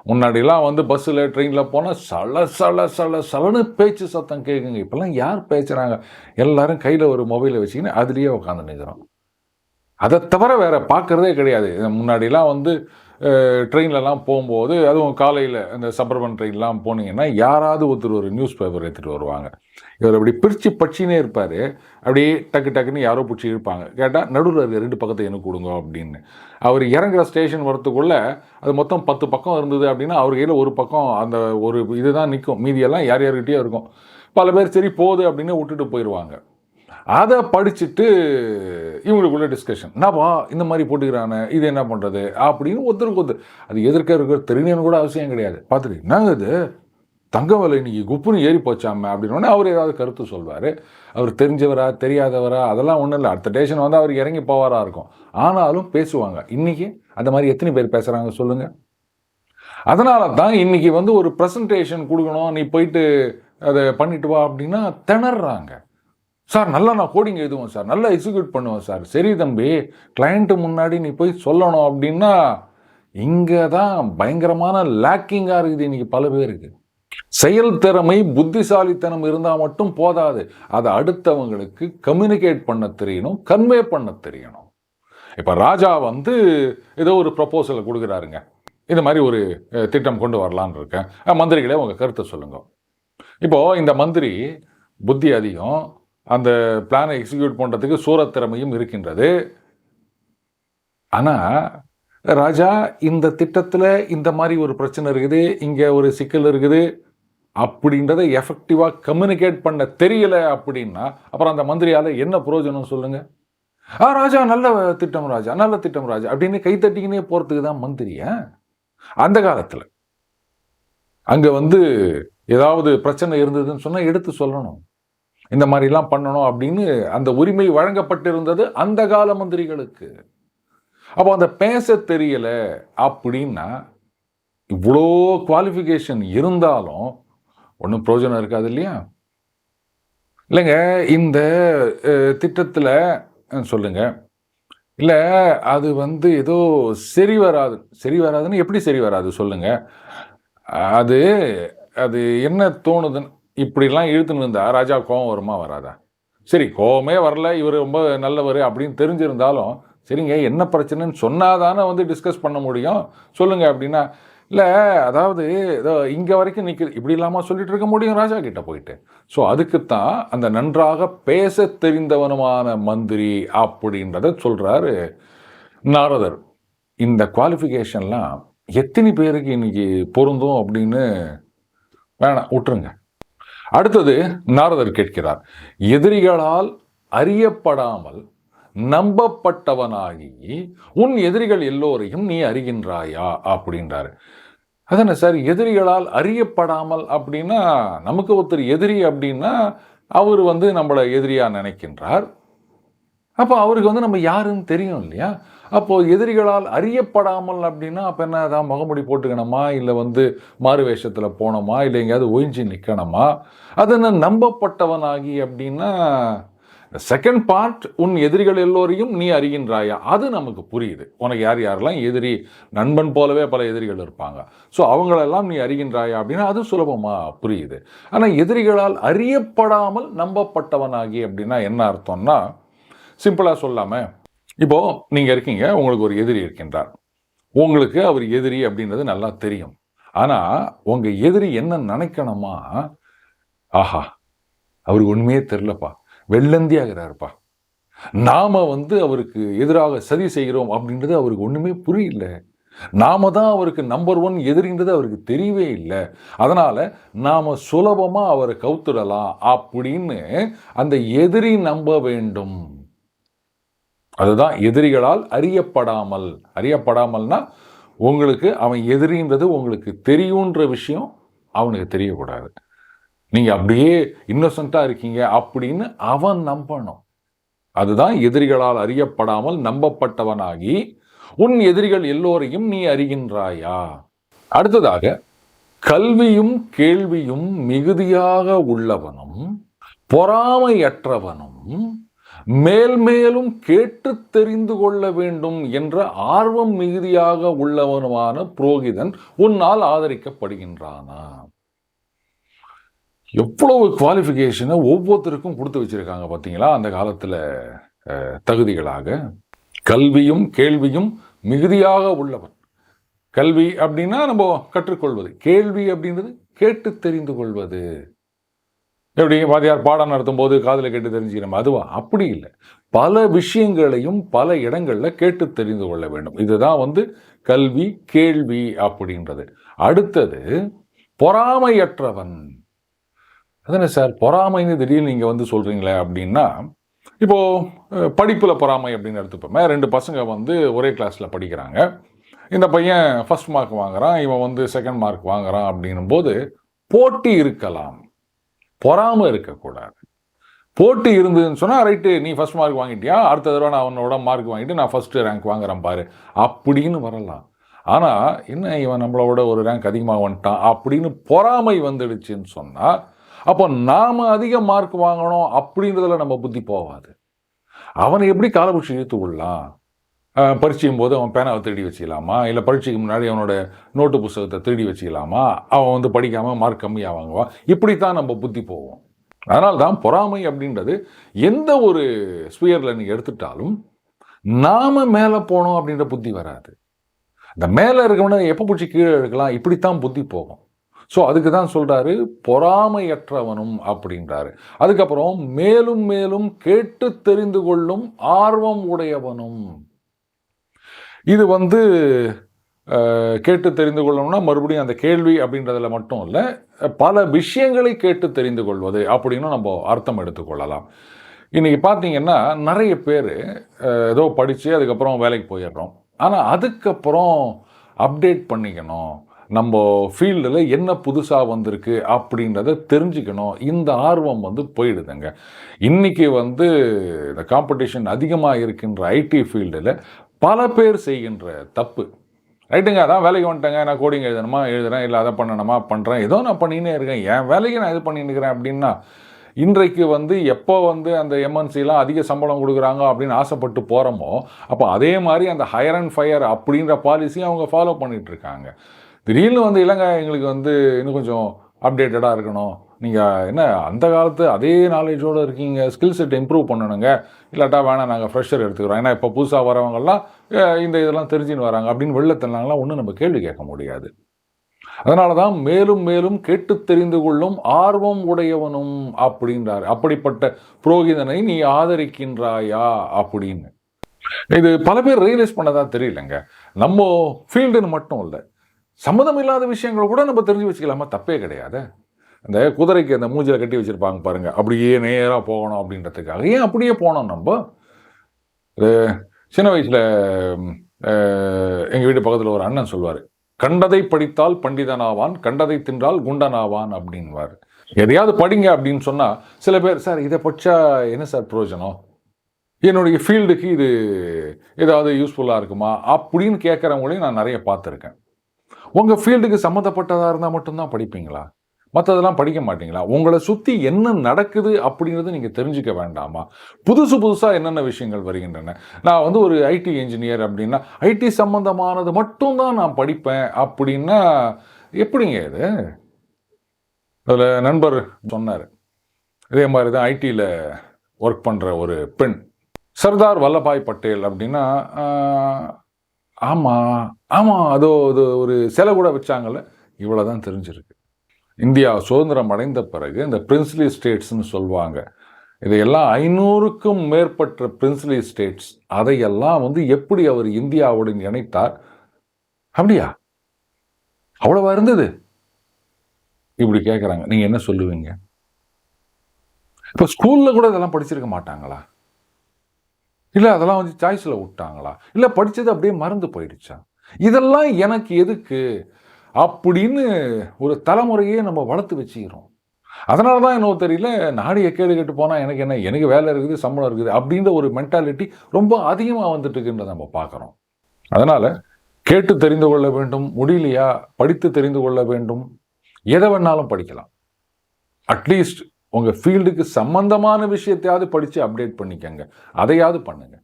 A: முன்னாடிலாம் வந்து பஸ்ஸில் ட்ரெயினில் போனால் சல சல சல சலன்னு பேச்சு சத்தம் கேட்குங்க. இப்போல்லாம் யார் பேசுகிறாங்க? எல்லாரும் கையில் ஒரு மொபைலை வச்சுக்கின்னு அதுலேயே உட்காந்து நிற்கிறோம். அதை தவிர வேறு பார்க்குறதே கிடையாது. முன்னாடிலாம் வந்து ட்ரெயின்லலாம் போகும்போது, அதுவும் காலையில் அந்த சபர்பன் ட்ரெயின்லாம் போனீங்கன்னா யாராவது ஒருத்தர் ஒரு நியூஸ் பேப்பர் எடுத்துகிட்டு வருவாங்க. இவர் அப்படி பிரித்து பச்சினே இருப்பார். அப்படியே டக்கு டக்குன்னு யாரோ பிடிச்சி இருப்பாங்க. கேட்டால் நடுவில் இருக்க 2 பக்கத்தை எனக்கு கொடுங்க அப்படின்னு. அவர் இறங்குற ஸ்டேஷன் வரத்துக்குள்ளே அது மொத்தம் 10 பக்கம் இருந்தது அப்படின்னா அவர் கையில் ஒரு பக்கம் அந்த ஒரு இதுதான் நிற்கும், மீதியெல்லாம் யார் யார்கிட்டயோ இருக்கும். பல பேர் சரி போகுது அப்படின்னு விட்டுட்டு போயிடுவாங்க. அதை படிச்சுட்டு இவங்களுக்குள்ள டிஸ்கஷன், என்னப்பா இந்த மாதிரி போட்டுக்கிறானே, இது என்ன பண்ணுறது அப்படின்னு ஒருத்தருக்கு ஒருத்தர். அது எதிர்க்க இருக்கிற தெரியணும்னு கூட அவசியம் கிடையாது. பார்த்துட்டு என்னங்க இது தங்க விலை இன்னைக்கு குப்புன்னு ஏறி போச்சாம அப்படின்னோடனே அவர் ஏதாவது கருத்து சொல்வார். அவர் தெரிஞ்சவரா தெரியாதவரா அதெல்லாம் ஒன்றும் இல்லை. அடுத்த டேஷன் வந்து அவர் இறங்கி போவாரா இருக்கும். ஆனாலும் பேசுவாங்க. இன்னைக்கு அந்த மாதிரி எத்தனை பேர் பேசுகிறாங்க சொல்லுங்கள். அதனால தான் இன்னைக்கு வந்து ஒரு ப்ரெசன்டேஷன் கொடுக்கணும், நீ போயிட்டு அதை பண்ணிட்டு வா அப்படின்னா திணறாங்க. சார் நல்லா நான் கோடிங் எழுதுவேன் சார், நல்லா எக்ஸிக்யூட் பண்ணுவேன் சார். சரி தம்பி, கிளைண்ட்டு முன்னாடி நீ போய் சொல்லணும் அப்படின்னா இங்கே தான் பயங்கரமான லேக்கிங்காக இருக்குது இன்னைக்கு பல பேருக்கு. செயல் திறமை புத்திசாலித்தனம் இருந்தால் மட்டும் போதாது, அதை அடுத்தவங்களுக்கு கம்யூனிகேட் பண்ண தெரியணும், கன்வே பண்ண தெரியணும். இப்போ ராஜா வந்து ஏதோ ஒரு ப்ரப்போசலை கொடுக்குறாருங்க, இந்த மாதிரி ஒரு திட்டம் கொண்டு வரலான்னு இருக்கேன், மந்திரிகளே உங்கள் கருத்தை சொல்லுங்க. இப்போது இந்த மந்திரி புத்தி அதிகம், அந்த பிளானை எக்ஸிக்யூட் பண்ணுறதுக்கு சூரத்திறமையும் இருக்கின்றது. ஆனால் ராஜா இந்த திட்டத்தில் இந்த மாதிரி ஒரு பிரச்சனை இருக்குது, இங்கே ஒரு சிக்கல் இருக்குது அப்படின்றத எஃபெக்டிவாக கம்யூனிகேட் பண்ண தெரியல அப்படின்னா அப்புறம் அந்த மந்திரியால் என்ன பிரயோஜனம் சொல்லுங்கள்? ராஜா நல்ல திட்டம் ராஜா, நல்ல திட்டம் ராஜா அப்படின்னு கைத்தட்டிக்கினே போகிறதுக்கு தான் மந்திரியா? அந்த காலத்தில் அங்கே வந்து ஏதாவது பிரச்சனை இருந்ததுன்னு சொன்னால் எடுத்து சொல்லணும், இந்த மாதிரிலாம் பண்ணணும் அப்படின்னு அந்த உரிமை வழங்கப்பட்டிருந்தது அந்த கால மந்திரிகளுக்கு. அப்போ அந்த பேச தெரியல அப்படின்னா இவ்வளோ குவாலிஃபிகேஷன் இருந்தாலும் ஒன்றும் பிரயோஜனம் இருக்காது இல்லையா? இல்லைங்க, இந்த திட்டத்தில் சொல்லுங்க, இல்லை அது வந்து ஏதோ சரி வராது. சரி வராதுன்னு எப்படி சரி வராது சொல்லுங்க? அது அது என்ன தோணுதுன்னு இப்படிலாம் இழுத்துன்னு இருந்தா ராஜா கோபம் வருமா வராதா? சரி, கோபமே வரல, இவர் ரொம்ப நல்லவர் அப்படின்னு தெரிஞ்சிருந்தாலும் சரிங்க என்ன பிரச்சனைன்னு சொன்னாதானே வந்து டிஸ்கஸ் பண்ண முடியும், சொல்லுங்க அப்படின்னா இல்லை அதாவது ஏதோ இங்கே வரைக்கும் நிற்கிது இப்படி இல்லாமல் சொல்லிட்டு இருக்க முடியும் ராஜா கிட்ட போயிட்டு. ஸோ அதுக்குத்தான் அந்த நன்றாக பேச தெரிந்தவனுமான மந்திரி அப்படின்றத சொல்கிறாரு நாரதர். இந்த குவாலிஃபிகேஷன்லாம் எத்தனை பேருக்கு இன்னைக்கு பொருந்தும் அப்படின்னு வேணாம், விட்டுருங்க. அடுத்தது நாரதர் கேட்கிறார், எதிரிகளால் அறியப்படாமல் நம்பப்பட்டவனாகி உன் எதிரிகள் எல்லோரையும் நீ அறிகின்றாயா அப்படின்றாரு. அதானே சார், எதிரிகளால் அறியப்படாமல் அப்படின்னா நமக்கு ஒருத்தர் எதிரி அப்படின்னா அவர் வந்து நம்மளை எதிரியா நினைக்கின்றார். அப்போ அவருக்கு வந்து நம்ம யாருன்னு தெரியும் இல்லையா? அப்போது எதிரிகளால் அறியப்படாமல் அப்படின்னா அப்போ என்ன, அதான் முகமுடி போட்டுக்கணுமா, இல்லை வந்து மாறு வேஷத்தில் போனோமா, இல்லை எங்கேயாவது ஒழிஞ்சு நிற்கணுமா? அது என்ன நம்பப்பட்டவனாகி அப்படின்னா செகண்ட் பார்ட், உன் எதிரிகள் எல்லோரையும் நீ அறிகின்றாயா, அது நமக்கு புரியுது. உனக்கு யார் யாரெல்லாம் எதிரி, நண்பன் போலவே பல எதிரிகள் இருப்பாங்க, ஸோ அவங்களெல்லாம் நீ அறிகின்றாயா அப்படின்னா அது சுலபமாக புரியுது. ஆனால் எதிரிகளால் அறியப்படாமல் நம்பப்பட்டவனாகி அப்படின்னா என்ன அர்த்தம்னா, சிம்பிளாக சொல்லாமல், இப்போது நீங்கள் இருக்கீங்க, உங்களுக்கு ஒரு எதிரி இருக்கின்றார், உங்களுக்கு அவர் எதிரி அப்படின்றது நல்லா தெரியும். ஆனால் உங்கள் எதிரி என்ன நினைக்கணுமா, ஆஹா அவருக்கு ஒன்றுமே தெரிலப்பா, வெள்ளந்தி ஆகிறாருப்பா, நாம் வந்து அவருக்கு எதிராக சதி செய்கிறோம் அப்படின்றது அவருக்கு ஒன்றுமே புரியல, நாம தான் அவருக்கு நம்பர் 1 எதிரின்றது அவருக்கு தெரியவே இல்லை, அதனால் நாம் சுலபமாக அவரை கவுத்துடலாம் அப்படின்னு அந்த எதிரி நம்ப வேண்டும். அதுதான் எதிரிகளால் அறியப்படாமல். அறியப்படாமல்னா உங்களுக்கு அவன் எதிரின்றது உங்களுக்கு தெரியுன்ற விஷயம் அவனுக்கு தெரியக்கூடாது, நீங்கள் அப்படியே இன்னோசென்ட்டாக இருக்கீங்க அப்படின்னு அவன் நம்பணும். அதுதான் எதிரிகளால் அறியப்படாமல் நம்பப்பட்டவனாகி உன் எதிரிகள் எல்லோரையும் நீ அறிகின்றாயா. அடுத்ததாக, கல்வியும் கேள்வியும் மிகுதியாக உள்ளவனும் பொறாமையற்றவனும் மேல் மேலும் கேட்டு தெரிந்து கொள்ள வேண்டும் என்ற ஆர்வம் மிகுதியாக உள்ளவனுமான புரோகிதன் உன்னால் ஆதரிக்கப்படுகின்றானா. எவ்வளவு குவாலிஃபிகேஷனை ஒவ்வொருத்தருக்கும் கொடுத்து வச்சிருக்காங்க பார்த்தீங்களா அந்த காலத்தில் தகுதிகளாக. கல்வியும் கேள்வியும் மிகுதியாக உள்ளவன். கல்வி அப்படின்னா நம்ம கற்றுக்கொள்வது, கேள்வி அப்படின்றது கேட்டு தெரிந்து கொள்வது. எப்படி வாத்தியார் பாடம் நடத்தும் போது காதில் கேட்டு தெரிஞ்சுக்கிறோம், அதுவா? அப்படி இல்லை, பல விஷயங்களையும் பல இடங்களில் கேட்டு தெரிந்து கொள்ள வேண்டும். இதுதான் வந்து கல்வி கேள்வி அப்படின்றது. அடுத்தது பொறாமையற்றவன். அதானே சார், பொறாமைன்னு திடீர்னு நீங்கள் வந்து சொல்கிறீங்களே அப்படின்னா, இப்போது படிப்பில் பொறாமை அப்படின்னு எடுத்துப்போமே. 2 பசங்க வந்து ஒரே கிளாஸில் படிக்கிறாங்க. இந்த பையன் ஃபர்ஸ்ட் மார்க் வாங்குறான், இவன் வந்து செகண்ட் மார்க் வாங்குறான் அப்படின்னும்போது போட்டி இருக்கலாம், பொறாமை இருக்கக்கூடாது. போட்டி இருந்ததுன்னு சொன்னால் ரைட்டு, நீ ஃபர்ஸ்ட் மார்க் வாங்கிட்டியா, அடுத்த தடவை நான் அவனோட மார்க் வாங்கிட்டு நான் ஃபஸ்ட்டு ரேங்க் வாங்குறேன் பாரு அப்படின்னு வரலாம். ஆனால் என்ன இவன் நம்மளோட ஒரு ரேங்க் அதிகமாக வந்துட்டான் அப்படின்னு பொறாமை வந்துடுச்சுன்னு சொன்னால், அப்போ நாம் அதிக மார்க் வாங்கணும் அப்படின்றதுல நம்ம புத்தி போகாது. அவனை எப்படி காலபுஷி இழுத்து விடலாம்? பரீட்சையும் போது அவன் பேனாவை திருடி வச்சுக்கலாமா, இல்லை பரீட்சைக்கு முன்னாடி அவனோட நோட்டு புத்தகத்தை திருடி வச்சுக்கலாமா, அவன் வந்து படிக்காமல் மார்க் கம்மியாக வாங்குவான். இப்படித்தான் நம்ம புத்தி போவோம். அதனால தான் பொறாமை அப்படின்றது எந்த ஒரு ஸ்பியரில் நீங்கள் எடுத்துட்டாலும் நாம் மேலே போனோம் அப்படின்ற புத்தி வராது. இந்த மேலே இருக்கவனை எப்போ பிடிச்சி கீழே எடுக்கலாம், இப்படித்தான் புத்தி போகும். ஸோ அதுக்கு தான் சொல்கிறாரு பொறாமையற்றவனும் அப்படின்றாரு. அதுக்கப்புறம் மேலும் மேலும் கேட்டு தெரிந்து கொள்ளும் ஆர்வம் உடையவனும். இது வந்து கேட்டு தெரிந்து கொள்ளணும்னா மறுபடியும் அந்த கேள்வி அப்படின்றதுல மட்டும் இல்லை, பல விஷயங்களை கேட்டு தெரிந்து கொள்வது அப்படின்னு நம்ம அர்த்தம் எடுத்துக்கொள்ளலாம். இன்றைக்கி பார்த்தீங்கன்னா நிறைய பேர் ஏதோ படித்து அதுக்கப்புறம் வேலைக்கு போயிடுறோம். ஆனால் அதுக்கப்புறம் அப்டேட் பண்ணிக்கணும், நம்ம ஃபீல்டில் என்ன புதுசாக வந்திருக்கு அப்படின்றத தெரிஞ்சுக்கணும், இந்த ஆர்வம் வந்து போயிடுதுங்க. இன்றைக்கி வந்து இந்த காம்படிஷன் அதிகமாக இருக்கின்ற ஐடி ஃபீல்டில் பல பேர் செய்கின்ற தப்பு, ரைட்டுங்க, அதான் வேலைக்கு வந்துட்டேங்க, நான் கோடிங் எழுதுறேன், இல்லை அதை பண்ணணுமா பண்ணுறேன், ஏதோ நான் பண்ணினே இருக்கேன், என் வேலைக்கு நான் இது பண்ணின்னு இருக்கிறேன் அப்படின்னா, இன்றைக்கு வந்து எப்போ வந்து அந்த எம்என்சிலாம் அதிக சம்பளம் கொடுக்குறாங்க அப்படின்னு ஆசைப்பட்டு போகிறோமோ, அப்போ அதே மாதிரி அந்த ஹையர் அண்ட் ஃபயர் அப்படின்ற பாலிசியை அவங்க ஃபாலோ பண்ணிகிட்ருக்காங்க. திடீர்னு வந்து இல்லைங்க எங்களுக்கு வந்து இன்னும் கொஞ்சம் அப்டேட்டடாக இருக்கணும், நீங்கள் என்ன அந்த காலத்து அதே நாலேஜோடு இருக்கீங்க, ஸ்கில் செட் இம்ப்ரூவ் பண்ணணுங்க, இல்லாட்டா வேணாம் நாங்கள் ஃப்ரெஷர் எடுத்துக்கிறோம், ஏன்னா இப்போ புதுசாக வரவங்கெல்லாம் இந்த இதெல்லாம் தெரிஞ்சுன்னு வராங்க அப்படின்னு வெளிலத்தனாங்களாம் ஒன்றும் நம்ம கேள்வி கேட்க முடியாது. அதனால தான் மேலும் மேலும் கேட்டு தெரிந்து கொள்ளும் ஆர்வம் உடையவனும் அப்படின்றார். அப்படிப்பட்ட புரோகிதனை நீ ஆதரிக்கின்றாயா அப்படின்னு. இது பல பேர் ரியலைஸ் பண்ணதா தெரியலங்க. நம்ம ஃபீல்டுன்னு மட்டும் இல்லை, சம்மதம் இல்லாத விஷயங்கள் கூட நம்ம தெரிஞ்சு வச்சுக்கலாமா, தப்பே கிடையாது. அந்த குதிரைக்கு அந்த மூஞ்சில் கட்டி வச்சுருப்பாங்க பாருங்கள், அப்படியே நேராக போகணும் அப்படின்றதுக்காக ஏன் அப்படியே போனோம் நம்ம? சின்ன வயசில் எங்கள் வீட்டு பக்கத்தில் ஒரு அண்ணன் சொல்வார், கண்டதை படித்தால் பண்டிதனாவான், கண்டதை தின்றால் குண்டனாவான் அப்படின்வார். எதையாவது படிங்க அப்படின்னு சொன்னால் சில பேர், சார் இதை படித்தா என்ன சார் பிரயோஜனம், என்னுடைய ஃபீல்டுக்கு இது ஏதாவது யூஸ்ஃபுல்லாக இருக்குமா அப்படின்னு கேட்குறவங்களையும் நான் நிறைய பார்த்துருக்கேன். உங்கள் ஃபீல்டுக்கு சம்மந்தப்பட்டதாக இருந்தால் மட்டும்தான் படிப்பீங்களா? மற்றதெல்லாம் படிக்க மாட்டீங்களா? உங்களை சுற்றி என்ன நடக்குது அப்படிங்கிறது நீங்கள் தெரிஞ்சுக்க வேண்டாமா? புதுசாக என்னென்ன விஷயங்கள் வருகின்றன. நான் வந்து ஒரு ஐடி இன்ஜினியர் அப்படின்னா ஐடி சம்மந்தமானது மட்டும்தான் நான் படிப்பேன் அப்படின்னா எப்படிங்க இது? அதில் நண்பர் சொன்னார், இதே மாதிரி தான் ஐடியில் ஒர்க் பண்ணுற ஒரு பெண், சர்தார் வல்லபாய் பட்டேல் அப்படின்னா, ஆமாம் அது ஒரு சிலை கூட வச்சாங்கல்ல, இவ்வளோ தான் தெரிஞ்சிருக்கு. இந்தியா சுதந்திரம் அடைந்த பிறகு இந்த பிரின்ஸ்லி ஸ்டேட்ஸ்ன்னு சொல்லுவாங்க, இதையெல்லாம் 500க்கும் மேற்பட்ட பிரின்ஸ்லி ஸ்டேட்ஸ், அதையெல்லாம் வந்து எப்படி அவர் இந்தியாவுடன் இணைத்தார்? அப்படியா, அவ்வளவா இருந்தது இப்படி கேட்குறாங்க. நீங்கள் என்ன சொல்லுவீங்க? இப்போ ஸ்கூலில் கூட இதெல்லாம் படிச்சிருக்க மாட்டாங்களா? இல்லை அதெல்லாம் வந்து சாய்ஸில் விட்டாங்களா? இல்லை படித்தது அப்படியே மறந்து போயிடுச்சா? இதெல்லாம் எனக்கு எதுக்கு அப்படின்னு ஒரு தலைமுறையே நம்ம வளர்த்து வச்சுக்கிறோம். அதனால தான் என்னவோ தெரியல, நாடு எக்கேடு கெட்டு போனால் எனக்கு என்ன, எனக்கு வேலை இருக்குது, சம்பளம் இருக்குது அப்படின்ற ஒரு மென்டாலிட்டி ரொம்ப அதிகமாக வந்துட்டு இருக்குன்றதை நம்ம பார்க்குறோம். அதனால் கேட்டு தெரிந்து கொள்ள வேண்டும், முடியலையா படித்து தெரிந்து கொள்ள வேண்டும், எதை வேணாலும் படிக்கலாம். அட்லீஸ்ட் உங்கள் ஃபீல்டுக்கு சம்பந்தமான விஷயத்தையாவது படித்து அப்டேட் பண்ணிக்கங்க, அதையாவது பண்ணுங்க.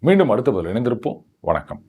A: மீண்டும் அடுத்த பதில் இணைந்திருப்போம். வணக்கம்.